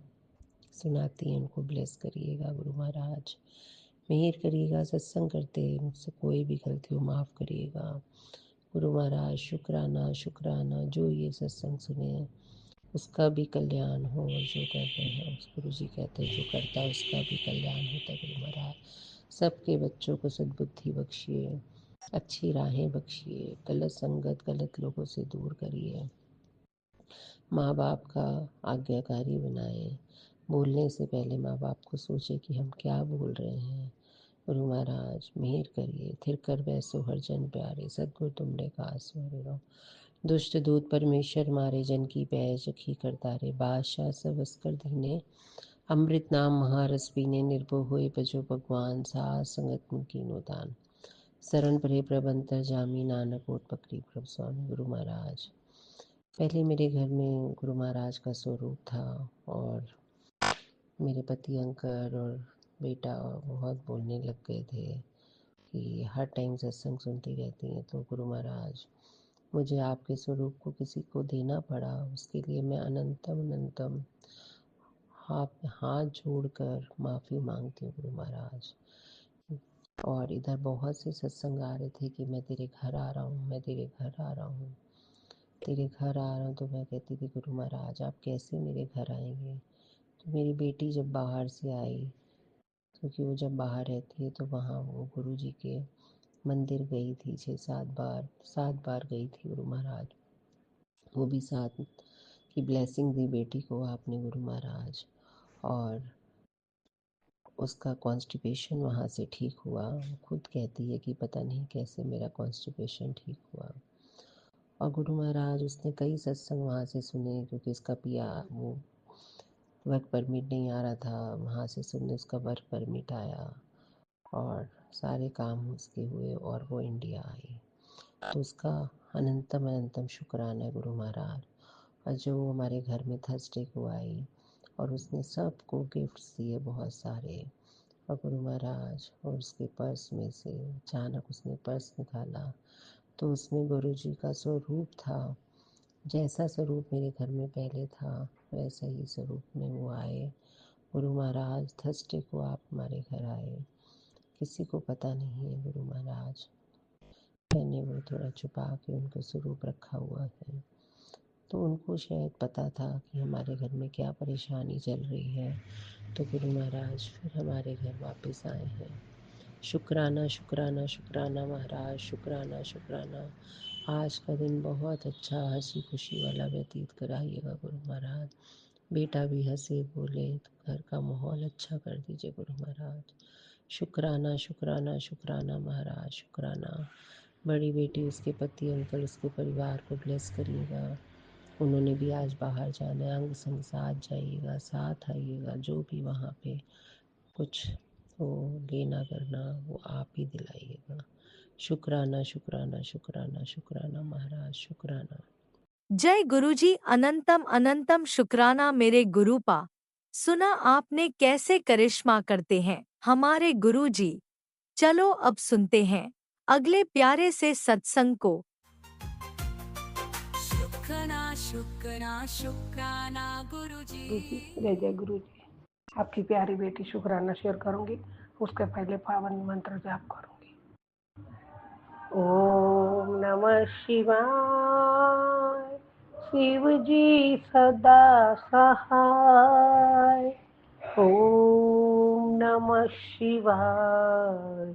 सुनाती हैं उनको ब्लेस करिएगा गुरु महाराज, मेहर करिएगा। सत्संग करते मुझसे कोई भी गलती हो माफ़ करिएगा गुरु महाराज। शुक्राना शुक्राना, जो ये सत्संग सुने उसका भी कल्याण हो, और जो कर रहे हैं उस गुरु जी कहते हैं जो करता है उसका भी कल्याण होता है गुरु महाराज। सबके बच्चों को सद्बुद्धि बख्शिए, अच्छी राहें बख्शिए, गलत संगत गलत लोगों से दूर करिए, माँ बाप का आज्ञाकारी बनाए, बोलने से पहले माँ बाप को सोचे कि हम क्या बोल रहे हैं। गुरु महाराज मेहर करिए, थिर कर वैसो हर जन प्यारे, सद्गुरु तुमरे कास रहो। दुष्ट दूत परमेश्वर मारे, जन की पैज सखी करतारे, बादशाह सब अस्कर दीने, अमृत नाम महारस पीने, निर्भय हुए बजो भगवान, सास संगत मुकीनो दान, शरण परे प्रबंतर जामी, नानक ओट पकड़ी प्रभु स्वामी। गुरु महाराज पहले मेरे घर में गुरु महाराज का स्वरूप था, और मेरे पति अंकल और बेटा बहुत बोलने लग गए थे कि हर टाइम सत्संग सुनती रहती हैं। तो गुरु महाराज मुझे आपके स्वरूप को किसी को देना पड़ा, उसके लिए मैं अनंतम अनंतम हाथ जोड़कर माफ़ी मांगती हूँ गुरु महाराज। और इधर बहुत से सत्संग आ रहे थे कि मैं तेरे घर आ रहा हूँ, मैं तेरे घर आ रहा हूँ, तेरे घर आ रहा हूँ। तो मैं कहती थी गुरु महाराज आप कैसे मेरे घर आएंगे। तो मेरी बेटी जब बाहर से आई, क्योंकि वो जब बाहर रहती है तो वहाँ वो गुरु जी के मंदिर गई थी 7 बार गई थी गुरु महाराज। वो भी साथ की ब्लेसिंग दी बेटी को आपने गुरु महाराज, और उसका कॉन्स्टिपेशन वहाँ से ठीक हुआ। वो खुद कहती है कि पता नहीं कैसे मेरा कॉन्स्टिपेशन ठीक हुआ। और गुरु महाराज उसने कई सत्संग वहाँ से सुने, क्योंकि उसका पिया वो वर्क परमिट नहीं आ रहा था, वहाँ से सुनने उसका वर्क परमिट आया और सारे काम उसके हुए और वो इंडिया आई। तो उसका अनंतम अनंतम शुक्राना है गुरु महाराज। और जो हमारे घर में थर्सडे को आई और उसने सबको गिफ्ट्स दिए बहुत सारे, और गुरु महाराज और उसके पर्स में से अचानक उसने पर्स निकाला तो उसमें गुरु जी का स्वरूप था। जैसा स्वरूप मेरे घर में पहले था वैसा ही स्वरूप में वो आए। गुरु महाराज थर्सडे को आप हमारे घर आए, किसी को पता नहीं है गुरु महाराज, मैंने वो थोड़ा छुपा के उनका स्वरूप रखा हुआ है। तो उनको शायद पता था कि हमारे घर में क्या परेशानी चल रही है, तो गुरु महाराज फिर हमारे घर वापस आए हैं। शुक्राना शुक्राना शुक्राना महाराज, शुक्राना शुक्राना। आज का दिन बहुत अच्छा हंसी खुशी वाला व्यतीत कराइएगा गुरु महाराज। बेटा भी हंसे बोले तो घर का माहौल अच्छा कर दीजिए गुरु महाराज। शुक्राना शुक्राना शुक्राना महाराज, शुक्राना। बड़ी बेटी, उसके पति, अंकल, उसके परिवार को ब्लेस करिएगा। उन्होंने भी आज बाहर जाना है, अंग संग साथ जाइएगा, साथ आइएगा। जो भी वहाँ पे कुछ हो लेना करना वो आप ही दिलाइएगा। शुक्राना शुक्राना शुक्राना शुक्राना महाराज, शुक्राना। जय गुरुजी, अनंतम अनंतम शुक्राना मेरे गुरुपा। सुना आपने कैसे करिश्मा करते हैं हमारे गुरुजी। चलो अब सुनते हैं अगले प्यारे से सत्संग को। शुक्राना शुक्राना शुक्राना गुरुजी। गुरु जी, जय जय गुरु जी। आपकी प्यारी बेटी शुक्राना शेयर करूंगी, उसके पहले पावन मंत्र जाप करूंगी। ओम नमः शिवाय, शिव जी सदा सहाय। ओम नमः शिवाय,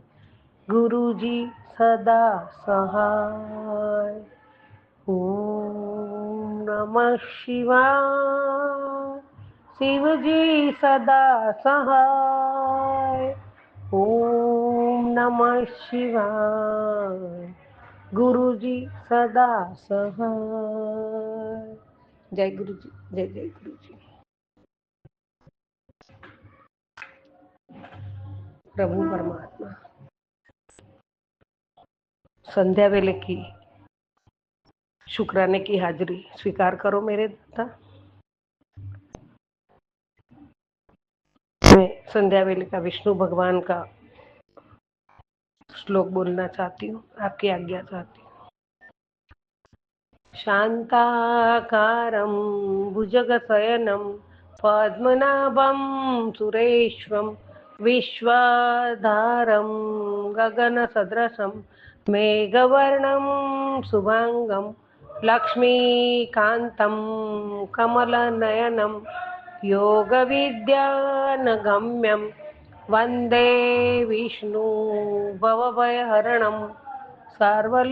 गुरु जी सदा सहाय। ओम नमः शिवाय, शिव जी सदा सहाय। ओम नमः शिवाय, गुरु जी सदा सहाय। जय गुरु जी, जय जय गुरु जी। प्रभु परमात्मा, संध्या वेले की शुक्राने की हाजिरी स्वीकार करो मेरे दाता। मैं संध्या वेले का विष्णु भगवान का श्लोक बोलना चाहती हूँ, आपकी आज्ञा चाहती हूँ। शान्ताकारं भुजगशयनं पद्मनाभं सुरेश्वरं विश्वाधारं गगनसदृशं मेघवर्णं शुभांगं लक्ष्मीकान्तं कमलनयनं योगविद्यानगम्यं वन्दे विष्णु भवभयहरणं सर्वलोकैकनाथम्।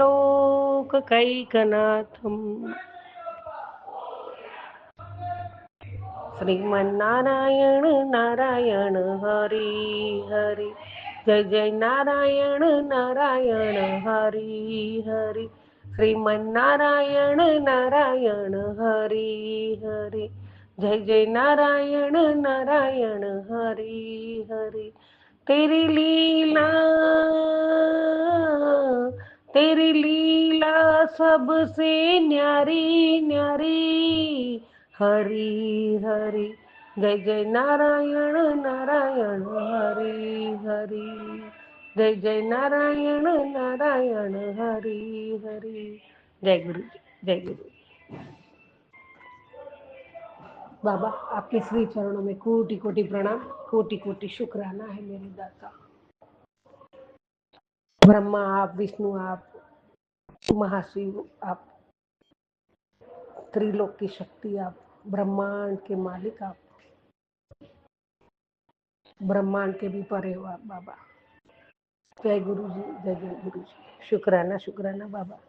श्रीमन्नारायण नारायण हरि हरि, जय जय नारायण नारायण हरि हरि। श्रीमन्नारायण नारायण हरि हरि, जय जय नारायण नारायण हरि हरि। तेरी लीला सबसे न्यारी न्यारी, हरि हरि, जय जय नारायण नारायण हरि हरि, जय जय नारायण नारायण हरि हरि। जय गुरु जी, जय गुरु जी। बाबा, आपके श्री चरणों में कोटि कोटि प्रणाम, कोटि कोटि शुक्राना है मेरे दाता। ब्रह्मा आप, विष्णु आप, महाशिव आप, त्रिलोक की शक्ति आप, ब्रह्मांड के मालिक आप, ब्रह्मांड के भी परे हो आप बाबा। जय गुरु जी, जय जय गुरु जी। शुक्राना शुक्राना बाबा,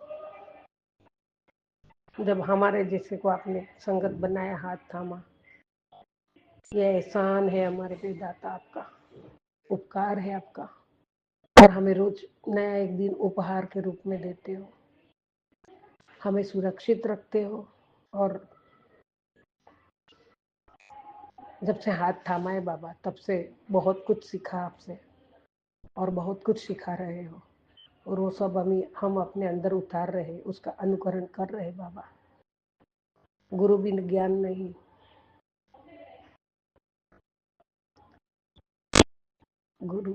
जब हमारे जैसे को आपने संगत बनाया, हाथ थामा, यह एहसान है हमारे पे दाता आपका, उपकार है आपका। और हमें रोज नया एक दिन उपहार के रूप में देते हो, हमें सुरक्षित रखते हो। और जब से हाथ थामा है बाबा, तब से बहुत कुछ सीखा आपसे और बहुत कुछ सिखा रहे हो, और वो सब हम अपने अंदर उतार रहे, उसका अनुकरण कर रहे बाबा। गुरु बिन ज्ञान नहीं, गुरु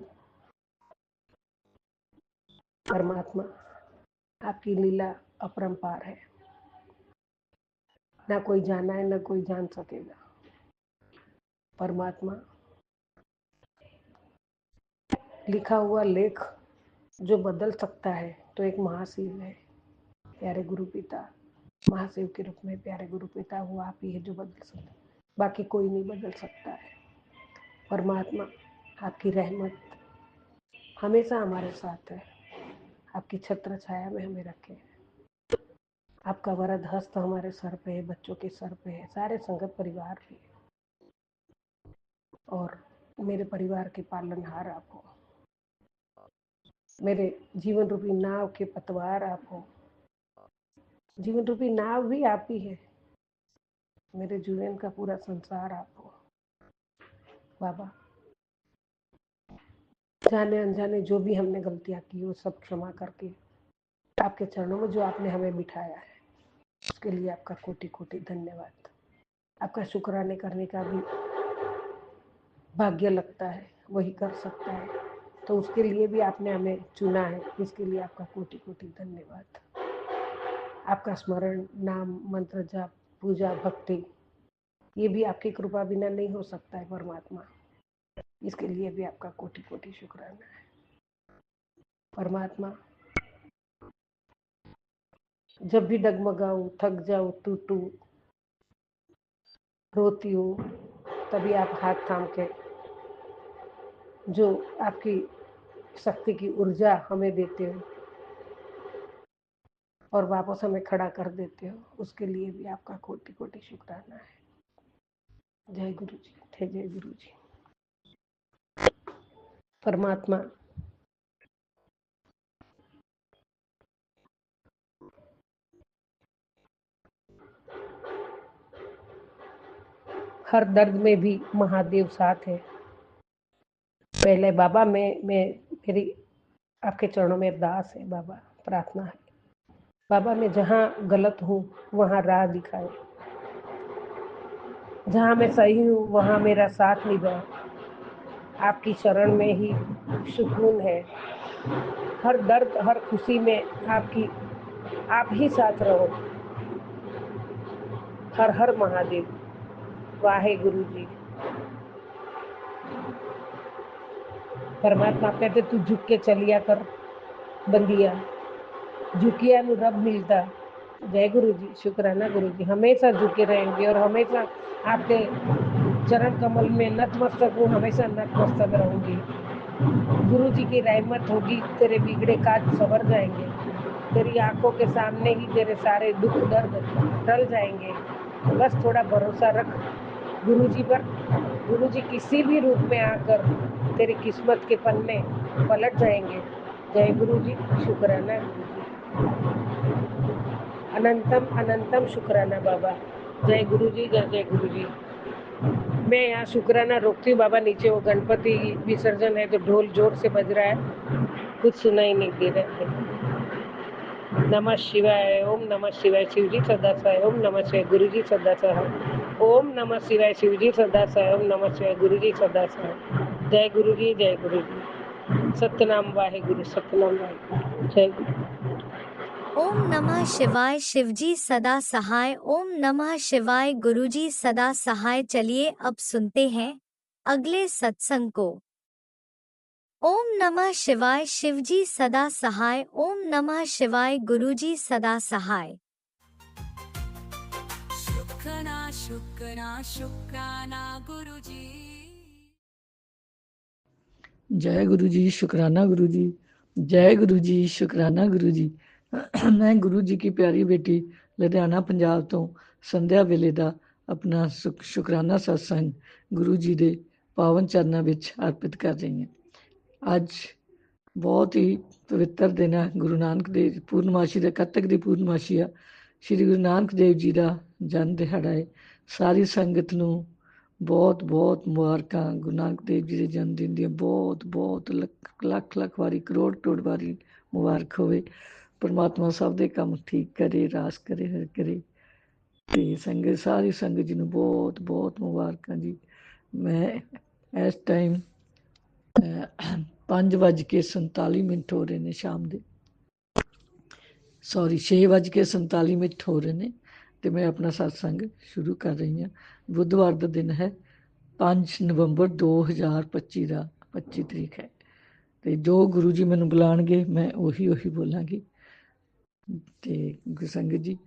परमात्मा, आपकी लीला अपरंपार है, ना कोई जाना है ना कोई जान सकेगा। परमात्मा, लिखा हुआ लेख जो बदल सकता है तो एक महाशिव है, प्यारे गुरु पिता, महाशिव के रूप में प्यारे गुरु पिता, वो आप ही है जो बदल सकता है, बाकी कोई नहीं बदल सकता है। परमात्मा, आपकी रहमत हमेशा हमारे साथ है, आपकी छत्र छाया में हमें रखे। आपका वरद हस्त हमारे सर पे है, बच्चों के सर पे है, सारे संगत परिवार पे, और मेरे परिवार के पालनहार आप हो। मेरे जीवन रूपी नाव के पतवार आप हो। जीवन रूपी नाव भी आप ही है। मेरे जीवन का पूरा संसार आप हो बाबा। जाने अनजाने जो भी हमने गलतियां की वो सब क्षमा करके आपके चरणों में जो आपने हमें बिठाया है उसके लिए आपका कोटि कोटि धन्यवाद। आपका शुक्राने करने का भी भाग्य लगता है, वही कर सकता है, तो उसके लिए भी आपने हमें चुना है। इसके लिए आपका कोटि कोटि धन्यवाद। आपका स्मरण, नाम, मंत्र जाप, पूजा, भक्ति, ये भी आपकी कृपा बिना नहीं हो सकता है परमात्मा। इसके लिए भी आपका कोटि कोटि शुक्राना है परमात्मा। जब भी डगमगाऊं, थक जाऊं, टूटूं, रोती हूँ, तभी आप हाथ थाम के जो आपकी शक्ति की ऊर्जा हमें देते हो और वापस हमें खड़ा कर देते हो, उसके लिए भी आपका कोटि कोटि शुक्राना है। जय गुरु जी, जय गुरु जी। परमात्मा हर दर्द में भी महादेव साथ है। पहले बाबा मैं मेरी आपके चरणों में अरदास है बाबा, प्रार्थना है बाबा, मैं जहाँ गलत हूँ वहाँ राह दिखाए, जहाँ मैं सही हूँ वहाँ मेरा साथ निभाए। आपकी शरण में ही सुकून है। हर दर्द, हर खुशी में आप ही साथ रहो। हर हर महादेव। वाहे गुरु जी। परमात्मा कहते तू झुक के चलिया कर बंदिया, झुकिया नु रब मिलता। जय गुरु जी, शुक्राना गुरु जी। हमेशा झुके रहेंगे और हमेशा आपके चरण कमल में नतमस्तक हूँ, हमेशा नतमस्तक रहूंगी। गुरु जी की रहमत होगी, तेरे बिगड़े काज सवर जाएंगे। तेरी आंखों के सामने ही तेरे सारे दुख दर्द टल जाएंगे। बस थोड़ा भरोसा रख गुरु जी पर। गुरु जी किसी भी रूप में आकर तेरी किस्मत के पन्ने पलट जाएंगे। जय गुरु जी, शुक्राना गुरु जी। अनंतम अनंतम शुक्राना बाबा। जय गुरु जी, जय गुरु जी। मैं यहाँ शुक्राना रोकती हूँ बाबा। नीचे वो गणपति विसर्जन है तो ढोल जोर से बज रहा है, कुछ सुनाई नहीं दे रहा है। नमः शिवाय, ओम नमः शिवाय, शिवजी सदा सहाय, ओम नमः शिवाय, गुरु जी सदा सहाय, ओम नमः शिवाय, शिवजी सदा सहाय, ओम नमः शिवाय, गुरु जी सदा सहाय। जय गुरु जी, जय गुरु जी। सतनाम वाहे गुरु, सतनाम वाहे। जय गुरु। ओम नमः शिवाय, शिवजी सदा सहाय। ओम नमः शिवाय, गुरुजी सदा सहाय। चलिए अब सुनते हैं अगले सत्संग को। ओम नमः शिवाय, शिवजी सदा सहाय। ओम नमः शिवाय, गुरुजी सदा सहाय। शुक्राना शुक्राना शुक्राना गुरुजी। जय गुरु जी, शुक्राना गुरु जी। जय गुरु जी, शुक्राना गुरु जी। मैं गुरु जी की प्यारी बेटी लुधियाना पंजाब तो संध्या वेले ਦਾ अपना शुक्राना सत्संग गुरु जी ਦੇ पावन चरणों ਵਿੱਚ अर्पित कर रही ਹਾਂ। ਅੱਜ बहुत ही पवित्र दिन है। गुरु नानक देव पूर्णमाशी का कतक की पूर्णमाशी आ। श्री गुरु नानक देव जी का जन्म दिहाड़ा है। सारी संगत नूं बहुत बहुत मुबारक। गुरु नानक देव जी के जन्मदिन दी बहुत बहुत लख लख वारी करोड़ करोड़ वारी मुबारक होवे। परमात्मा सब दे काम ठीक करे, रास करे, हर करे। ते संगत सारी संगत जी नूं बहुत बहुत मुबारक जी। मैं इस टाइम 5:47 हो रहे ने शाम के, सॉरी 6:47 हो रहे ने, तो मैं अपना सत्संग शुरू कर रही हूँ। बुधवार का दिन है, 5 नवंबर 2025 का 25 तरीक है। तो जो गुरु जी मैनू बुलाएंगे मैं उही बोलांगी। तो संगत जी,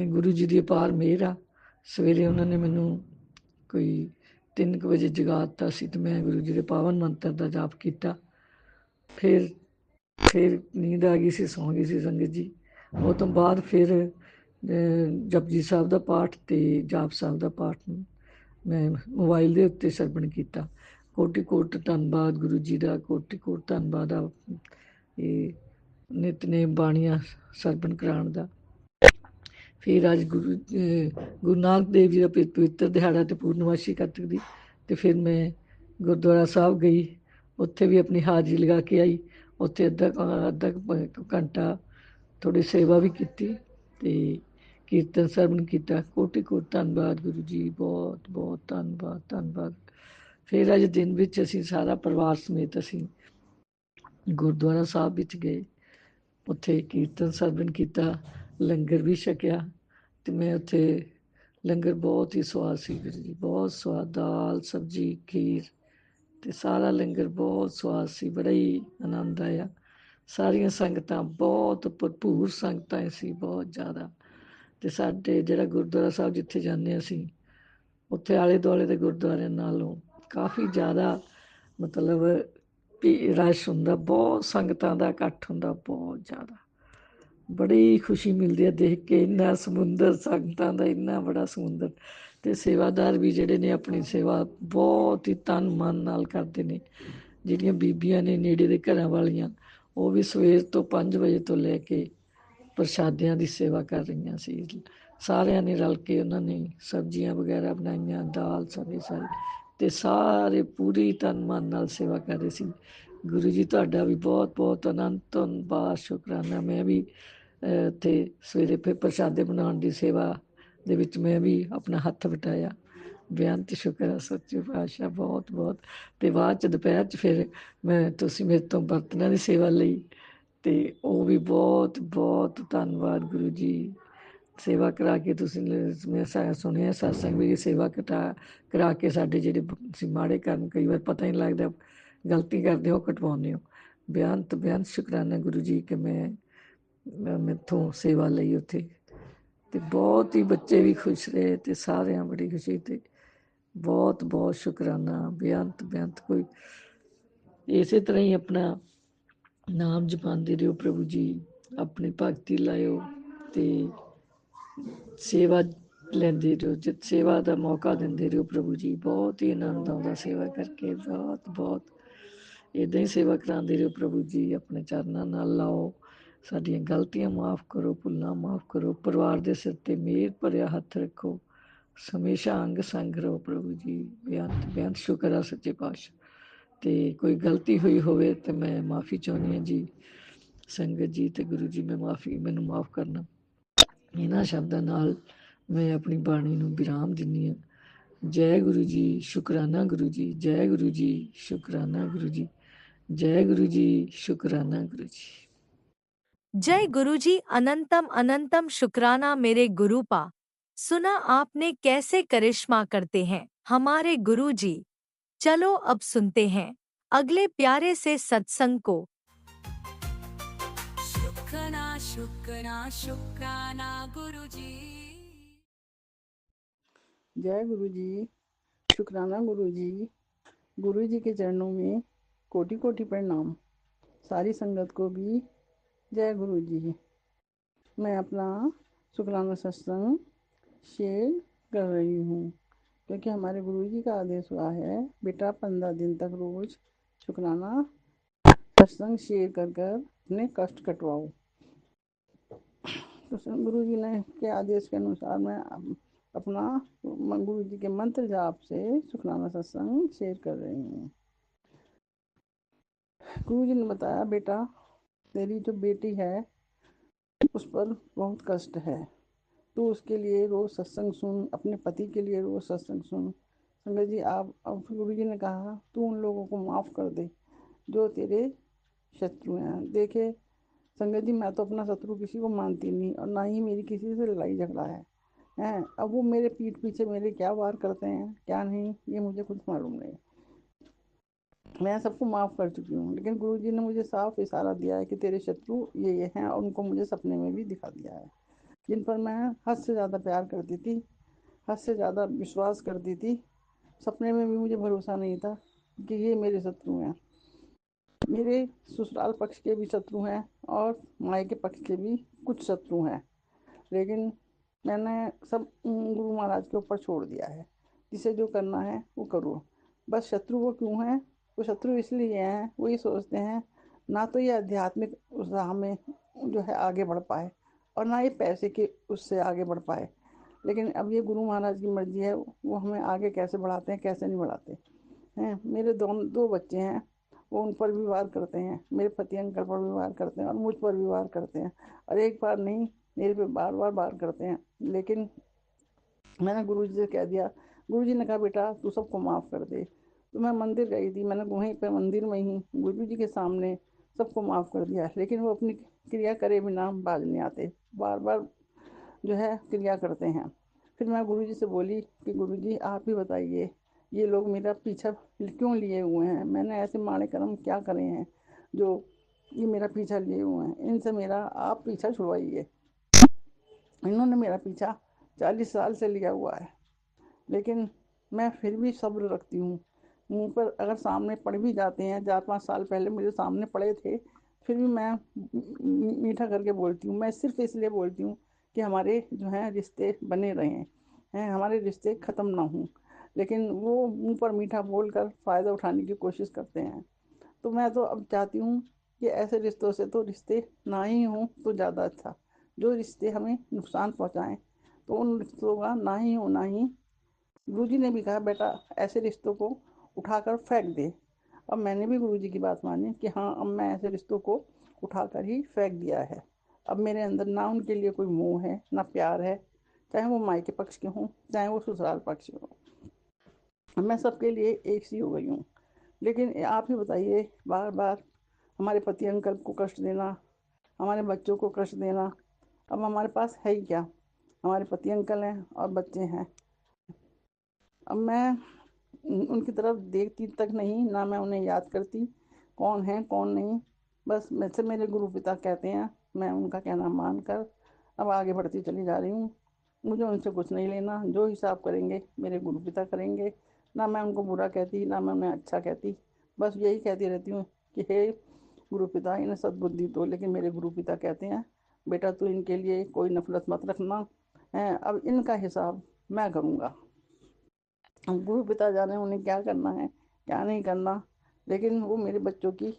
गुरु जी की अपार मेहर आ। सवेरे उन्होंने मैनू कोई 3 बजे जगा दिता सी, तो मैं गुरु जी के पावन मंत्र का जाप किया। फिर नींद आ गई सी, सौ गई सी संगत जी। वो तो बाद फिर जपजी साहब का पाठ तो जाप साहब का पाठ मैं मोबाइल के उत्ते सरवण किया। ਕੋਟि ਕੋਟ ਧੰਨਵਾਦ ਗੁਰੂ ਜੀ ਦਾ, ਕੋਟि ਕੋਟ ਧੰਨਵਾਦ ਆ ਇਹ ਨਿਤਨੇਮ ਬਾਣੀਆਂ ਸਰਵਣ ਕਰਾਉਣ ਦਾ। ਫਿਰ ਅੱਜ ਗੁਰੂ ਨਾਨਕ ਦੇਵ ਜੀ ਦਾ ਪਵਿੱਤਰ ਦਿਹਾੜਾ ਤੇ ਪੂਰਨਮਾਸ਼ੀ ਕੱਤਕ ਦੀ, ਤੇ ਫਿਰ ਮੈਂ ਗੁਰਦੁਆਰਾ ਸਾਹਿਬ ਗਈ, ਉੱਥੇ ਵੀ ਆਪਣੀ ਹਾਜ਼ਰੀ ਲਗਾ ਕੇ ਆਈ। ਉੱਥੇ ਅੱਧਾ ਘੰਟਾ ਥੋੜ੍ਹੀ ਸੇਵਾ ਵੀ ਕੀਤੀ ਤੇ ਕੀਰਤਨ ਸਰਵਣ ਕੀਤਾ। ਕੋਟि ਕੋਟ ਧੰਨਵਾਦ ਗੁਰੂ ਜੀ, ਬਹੁਤ ਬਹੁਤ ਧੰਨਵਾਦ ਧੰਨਵਾਦ। ਫਿਰ ਅੱਜ ਦਿਨ ਵਿੱਚ ਅਸੀਂ ਸਾਰਾ ਪਰਿਵਾਰ ਸਮੇਤ ਅਸੀਂ ਗੁਰਦੁਆਰਾ ਸਾਹਿਬ ਵਿੱਚ ਗਏ, ਉੱਥੇ ਕੀਰਤਨ ਸਰਵਣ ਕੀਤਾ, ਲੰਗਰ ਵੀ ਛਕਿਆ। ਤੇ ਮੈਂ ਉੱਥੇ ਲੰਗਰ ਬਹੁਤ ਹੀ ਸਵਾਦ ਸੀ ਗੁਰੂ ਜੀ, ਬਹੁਤ ਸਵਾਦ, ਦਾਲ ਸਬਜ਼ੀ ਖੀਰ ਤੇ ਸਾਰਾ ਲੰਗਰ ਬਹੁਤ ਸਵਾਦ ਸੀ, ਬੜਾ ਹੀ ਆਨੰਦ ਆਇਆ। ਸਾਰੀਆਂ ਸੰਗਤਾਂ ਬਹੁਤ ਭਰਪੂਰ ਸੰਗਤਾਂ ਸੀ, ਬਹੁਤ ਜ਼ਿਆਦਾ। ਤੇ ਸਾਡੇ ਜਿਹੜਾ ਗੁਰਦੁਆਰਾ ਸਾਹਿਬ ਜਿੱਥੇ ਜਾਂਦੇ ਅਸੀਂ, ਉੱਥੇ ਆਲੇ ਦੁਆਲੇ ਦੇ ਗੁਰਦੁਆਰਿਆਂ ਨਾਲੋਂ ਕਾਫੀ ਜ਼ਿਆਦਾ ਮਤਲਬ ਰਸ਼ ਹੁੰਦਾ, ਬਹੁਤ ਸੰਗਤਾਂ ਦਾ ਇਕੱਠ ਹੁੰਦਾ, ਬਹੁਤ ਜ਼ਿਆਦਾ। ਬੜੀ ਖੁਸ਼ੀ ਮਿਲਦੀ ਹੈ ਦੇਖ ਕੇ, ਇੰਨਾ ਸਮੁੰਦਰ ਸੰਗਤਾਂ ਦਾ, ਇੰਨਾ ਬੜਾ ਸਮੁੰਦਰ। ਤੇ ਸੇਵਾਦਾਰ ਵੀ ਜਿਹੜੇ ਨੇ ਆਪਣੀ ਸੇਵਾ ਬਹੁਤ ਹੀ ਤਨ ਮਨ ਨਾਲ ਕਰਦੇ ਨੇ। ਜਿਹੜੀਆਂ ਬੀਬੀਆਂ ਨੇ ਨੇੜੇ ਦੇ ਘਰਾਂ ਵਾਲੀਆਂ, ਉਹ ਵੀ ਸਵੇਰ ਤੋਂ 5 ਵਜੇ ਤੋਂ ਲੈ ਕੇ ਪ੍ਰਸ਼ਾਦਿਆਂ ਦੀ ਸੇਵਾ ਕਰ ਰਹੀਆਂ ਸੀ। ਸਾਰਿਆਂ ਨੇ ਰਲ ਕੇ ਉਹਨਾਂ ਨੇ ਸਬਜ਼ੀਆਂ ਵਗੈਰਾ ਬਣਾਈਆਂ, ਦਾਲ ਸਬਜ਼ੀ ਸਾਰੀ, ਤੇ ਸਾਰੇ ਪੂਰੀ ਤਨ ਮਨ ਨਾਲ ਸੇਵਾ ਕਰ ਰਹੇ ਸੀ। ਗੁਰੂ ਜੀ ਤੁਹਾਡਾ ਵੀ ਬਹੁਤ ਬਹੁਤ ਅਨੰਤ ਧੰਨਵਾਦ, ਸ਼ੁਕਰਾਨਾ। ਮੈਂ ਵੀ ਉੱਥੇ ਸਵੇਰੇ ਫਿਰ ਪ੍ਰਸ਼ਾਦੇ ਬਣਾਉਣ ਦੀ ਸੇਵਾ ਦੇ ਵਿੱਚ ਮੈਂ ਵੀ ਆਪਣਾ ਹੱਥ ਵਟਾਇਆ। ਬੇਅੰਤ ਸ਼ੁਕਰ ਹੈ ਸੱਚੇ ਪਾਤਸ਼ਾਹ, ਬਹੁਤ ਬਹੁਤ। ਤੇ ਬਾਅਦ 'ਚ ਦੁਪਹਿਰ 'ਚ ਫਿਰ ਤੁਸੀਂ ਮੇਰੇ ਤੋਂ ਬਰਤਨਾਂ ਦੀ ਸੇਵਾ ਲਈ, ਤੇ ਉਹ ਵੀ ਬਹੁਤ ਬਹੁਤ ਧੰਨਵਾਦ ਗੁਰੂ ਜੀ। ਸੇਵਾ ਕਰਾ ਕੇ ਤੁਸੀਂ ਮੈਂ ਸੁਣਿਆ ਸਤਸੰਗ ਵੀ ਸੇਵਾ ਕਰਾ ਕੇ ਸਾਡੇ ਜਿਹੜੇ ਤੁਸੀਂ ਮਾੜੇ ਕਰਮ ਕਈ ਵਾਰ ਪਤਾ ਹੀ ਨਹੀਂ ਲੱਗਦਾ ਗਲਤੀ ਕਰਦੇ ਹੋ, ਕਟਵਾਉਂਦੇ ਹੋ। ਬੇਅੰਤ ਬੇਅੰਤ ਸ਼ੁਕਰਾਨਾ ਗੁਰੂ ਜੀ ਕਿ ਮੈਥੋਂ ਸੇਵਾ ਲਈ ਉੱਥੇ। ਤੇ ਬਹੁਤ ਹੀ ਬੱਚੇ ਵੀ ਖੁਸ਼ ਰਹੇ ਤੇ ਸਾਰਿਆਂ ਬੜੀ ਖੁਸ਼ੀ। ਤੇ ਬਹੁਤ ਬਹੁਤ ਸ਼ੁਕਰਾਨਾ, ਬੇਅੰਤ ਬੇਅੰਤ। ਕੋਈ ਇਸੇ ਤਰ੍ਹਾਂ ਹੀ ਆਪਣਾ ਨਾਮ ਜਪਾਉਂਦੇ ਰਹੋ ਪ੍ਰਭੂ ਜੀ, ਆਪਣੀ ਭਗਤੀ ਲਾਇਓ ਤੇ ਸੇਵਾ ਲੈਂਦੇ ਰਹੋ, ਜਿੱਤ ਸੇਵਾ ਦਾ ਮੌਕਾ ਦਿੰਦੇ ਰਹੋ ਪ੍ਰਭੂ ਜੀ। ਬਹੁਤ ਹੀ ਆਨੰਦ ਆਉਂਦਾ ਸੇਵਾ ਕਰਕੇ, ਬਹੁਤ ਬਹੁਤ। ਇੱਦਾਂ ਹੀ ਸੇਵਾ ਕਰਾਉਂਦੇ ਰਹੋ ਪ੍ਰਭੂ ਜੀ, ਆਪਣੇ ਚਰਨਾਂ ਨਾਲ ਲਾਓ। ਸਾਡੀਆਂ ਗਲਤੀਆਂ ਮਾਫ਼ ਕਰੋ, ਭੁੱਲਾਂ ਮਾਫ਼ ਕਰੋ। ਪਰਿਵਾਰ ਦੇ ਸਿਰ ਤੇ ਮਿਹਰ ਭਰਿਆ ਹੱਥ ਰੱਖੋ, ਹਮੇਸ਼ਾ ਅੰਗ ਸੰਗ ਰਹੋ ਪ੍ਰਭੂ ਜੀ। ਬੇਅੰਤ ਬੇਅੰਤ ਸ਼ੁਕਰ ਆ ਸੱਚੇ ਪਾਤਸ਼ਾਹ। ਤੇ ਕੋਈ ਗਲਤੀ ਹੋਈ ਹੋਵੇ ਤੇ ਮੈਂ ਮਾਫ਼ੀ ਚਾਹੁੰਦੀ ਹਾਂ ਜੀ ਸੰਗਤ ਜੀ ਤੇ ਗੁਰੂ ਜੀ। ਮੈਨੂੰ ਮਾਫ਼ ਕਰਨਾ। ਇਹਨਾਂ ਸ਼ਬਦਾਂ ਨਾਲ ਮੈਂ ਆਪਣੀ ਬਾਣੀ ਨੂੰ ਵਿਰਾਮ ਦਿੰਦੀ ਹਾਂ। ਜੈ ਗੁਰੂ ਜੀ, ਸ਼ੁਕਰਾਨਾ ਗੁਰੂ ਜੀ, ਜੈ ਗੁਰੂ ਜੀ, ਸ਼ੁਕਰਾਨਾ ਗੁਰੂ ਜੀ, जय गुरु जी, शुक्राना गुरु जी। जय गुरुजी, अनंतम अनंतम शुक्राना मेरे गुरुपा। सुना आपने कैसे करिश्मा करते हैं हमारे गुरुजी। चलो अब सुनते हैं अगले प्यारे से सत्संग को। शुक्राना शुक्राना शुक्राना गुरुजी। जय गुरु जी, शुक्राना गुरु जी। गुरु जी के चरणों में कोटि कोटि प्रणाम। सारी संगत को भी जय गुरु जी। मैं अपना शुक्राना सत्संग शेयर कर रही हूँ क्योंकि हमारे गुरु जी का आदेश हुआ है, बेटा 15 दिन तक रोज शुक्राना सत्संग शेयर कर कर अपने कष्ट कटवाओ। तो गुरु जी ने के आदेश के अनुसार मैं अपना गुरु जी के मंत्र जाप से शुक्राना सत्संग शेयर कर रही हूँ। गुरु जी ने बताया, बेटा तेरी जो बेटी है उस पर बहुत कष्ट है, तू उसके लिए रोज सत्संग सुन, अपने पति के लिए रोज सत्संग सुन। संगत जी अब गुरु जी ने कहा तू उन लोगों को माफ़ कर दे जो तेरे शत्रु हैं। देखे संगत जी, मैं तो अपना शत्रु किसी को मानती नहीं और ना ही मेरी किसी से लड़ाई झगड़ा है। अब वो मेरे पीठ पीछे मेरे क्या वार करते हैं क्या नहीं, ये मुझे कुछ मालूम नहीं। मैं सबको माफ़ कर चुकी हूँ, लेकिन गुरु जी ने मुझे साफ इशारा दिया है कि तेरे शत्रु ये हैं, और उनको मुझे सपने में भी दिखा दिया है, जिन पर मैं हद से ज़्यादा प्यार करती थी, हद से ज़्यादा विश्वास करती थी। सपने में भी मुझे भरोसा नहीं था कि ये मेरे शत्रु हैं। मेरे ससुराल पक्ष के भी शत्रु हैं और मायके पक्ष के भी कुछ शत्रु हैं, लेकिन मैंने सब गुरु महाराज के ऊपर छोड़ दिया है। जिसे जो करना है वो करो। बस शत्रु वो क्यों हैं? वो शत्रु इसलिए हैं, वो ये सोचते हैं ना तो ये आध्यात्मिक उस राह में जो है आगे बढ़ पाए और ना ये पैसे के उससे आगे बढ़ पाए। लेकिन अब ये गुरु महाराज की मर्जी है, वो हमें आगे कैसे बढ़ाते हैं कैसे नहीं बढ़ाते हैं। मेरे दो बच्चे हैं, वो उन पर भी वार करते हैं, मेरे पति अंकल पर भी वार करते हैं और मुझ पर भी वार करते हैं, और एक बार नहीं मेरे पे बार बार वार करते हैं। लेकिन मैंने गुरुजी से कह दिया, गुरुजी ने कहा बेटा तू सबको माफ़ कर दे। तो मैं मंदिर गई थी, मैंने वहीं पे मंदिर में ही गुरुजी के सामने सबको माफ़ कर दिया, लेकिन वो अपनी क्रिया करे बिना बाज नहीं आते, बार बार जो है क्रिया करते हैं। फिर मैं गुरुजी से बोली कि गुरुजी आप ही बताइए, ये लोग मेरा पीछा क्यों लिए हुए हैं? मैंने ऐसे माड़े कर्म क्या करे हैं जो ये मेरा पीछा लिए हुए हैं? इनसे मेरा आप पीछा छुड़वाइए। इन्होंने मेरा पीछा 40 साल से लिया हुआ है, लेकिन मैं फिर भी सब्र रखती हूँ। मुँह पर अगर सामने पड़ भी जाते हैं, 4-5 साल पहले मेरे सामने पड़े थे, फिर भी मैं मीठा करके बोलती हूँ। मैं सिर्फ इसलिए बोलती हूँ कि हमारे जो हैं रिश्ते बने रहें, हैं हमारे रिश्ते ख़त्म ना हों। लेकिन वो मुँह पर मीठा बोलकर फ़ायदा उठाने की कोशिश करते हैं। तो मैं तो अब चाहती हूँ कि ऐसे रिश्तों से तो रिश्ते ना ही हों तो ज़्यादा अच्छा। जो रिश्ते हमें नुकसान पहुँचाएं तो उन रिश्तों का ना ही होना ही। गुरुजी ने भी कहा बेटा ऐसे रिश्तों को उठाकर फेंक दे। अब मैंने भी गुरुजी की बात मानी कि हाँ, अब मैं ऐसे रिश्तों को उठाकर ही फेंक दिया है। अब मेरे अंदर ना उनके लिए कोई मोह है ना प्यार है, चाहे वो मायके पक्ष के हों चाहे वो ससुराल पक्ष के हों। मैं सबके लिए एक सी हो गई हूँ। लेकिन आप ही बताइए, बार बार हमारे पति अंकल को कष्ट देना, हमारे बच्चों को कष्ट देना, अब हमारे पास है ही क्या? हमारे पति अंकल हैं और बच्चे हैं। अब मैं उनकी तरफ देखती तक नहीं, ना मैं उन्हें याद करती कौन है कौन नहीं। बस मुझसे मेरे गुरु पिता कहते हैं, मैं उनका कहना मानकर अब आगे बढ़ती चली जा रही हूँ। मुझे उनसे कुछ नहीं लेना, जो हिसाब करेंगे मेरे गुरु पिता करेंगे। ना मैं उनको बुरा कहती ना मैं उन्हें अच्छा कहती, बस यही कहती रहती हूँ कि हे गुरु पिता इन्हें सद्बुद्धि दो। लेकिन मेरे गुरु पिता कहते हैं बेटा तू इनके लिए कोई नफरत मत रखना है, अब इनका हिसाब मैं करूँगा। गुरु पिता जाने उन्हें क्या करना है क्या नहीं करना, लेकिन वो मेरे बच्चों की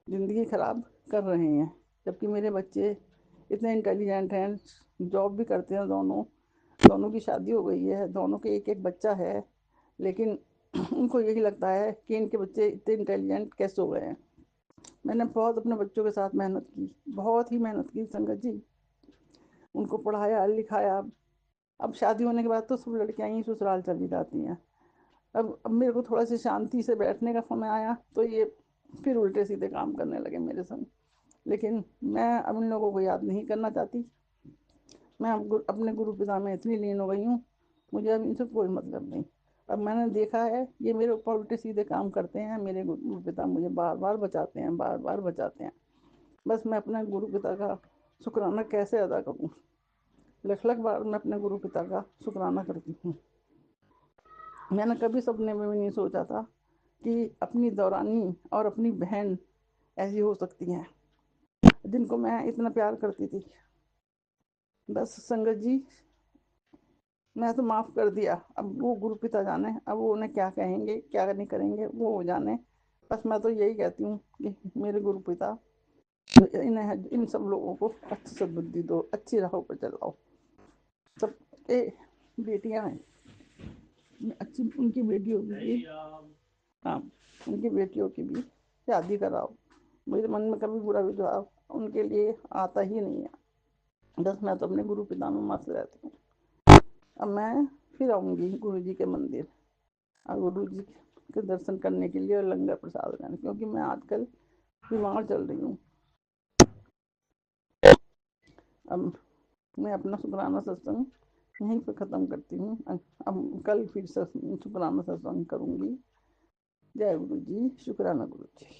ज़िंदगी ख़राब कर रहे हैं। जबकि मेरे बच्चे इतने इंटेलिजेंट हैं, जॉब भी करते हैं, दोनों दोनों की शादी हो गई है, दोनों के एक एक बच्चा है, लेकिन उनको यही लगता है कि इनके बच्चे इतने इंटेलिजेंट कैसे हो गए हैं। मैंने बहुत अपने बच्चों के साथ मेहनत की, बहुत ही मेहनत की संगत जी, उनको पढ़ाया लिखाया। अब शादी होने के बाद तो सब लड़कियां ही ससुराल चली जाती हैं। अब मेरे को थोड़ा सी शांति से बैठने का समय आया तो ये फिर उल्टे सीधे काम करने लगे मेरे संग। लेकिन मैं अब इन लोगों को याद नहीं करना चाहती। मैं अब अपने गुरु पिता में इतनी लीन हो गई हूँ, मुझे अब इनसे कोई मतलब नहीं। अब मैंने देखा है ये मेरे ऊपर उल्टे सीधे काम करते हैं, मेरे गुरु पिता मुझे बार बार बचाते हैं, बार बार बचाते हैं। बस मैं अपने गुरु पिता का शुक्राना कैसे अदा करूँ? लख लख बार मैं अपने गुरु पिता का शुक्राना करती हूँ। मैंने कभी सपने में भी नहीं सोचा था कि अपनी दौरानी और अपनी बहन ऐसी हो सकती हैं, जिनको मैं इतना प्यार करती थी। बस संगत जी, मैं तो माफ़ कर दिया, अब वो गुरु पिता जाने, अब वो उन्हें क्या कहेंगे क्या नहीं करेंगे वो जाने। बस मैं तो यही कहती हूँ कि मेरे गुरु पिता इन्हें इन सब लोगों को अच्छी सद्बुद्धि दो, अच्छी राहों पर चलाओ। सब बेटियां हैं, अच्छी उनकी बेटियों की भी, हाँ उनकी बेटियों की भी शादी कराओ। मेरे मन में कभी बुरा विचार उनके लिए आता ही नहीं है। बस मैं तो अपने गुरु पिता में मस्त रहती हूँ। अब मैं फिर आऊँगी गुरु जी के मंदिर और गुरु जी के दर्शन करने के लिए और लंगर प्रसाद लेने, क्योंकि मैं आजकल बीमार चल रही हूँ। अब मैं अपना शुक्राना सत्संग यहीं पे ख़त्म करती हूँ। अब कल फिर शुक्राना सत्संग करूँगी। जय गुरु जी, शुक्राना गुरु जी।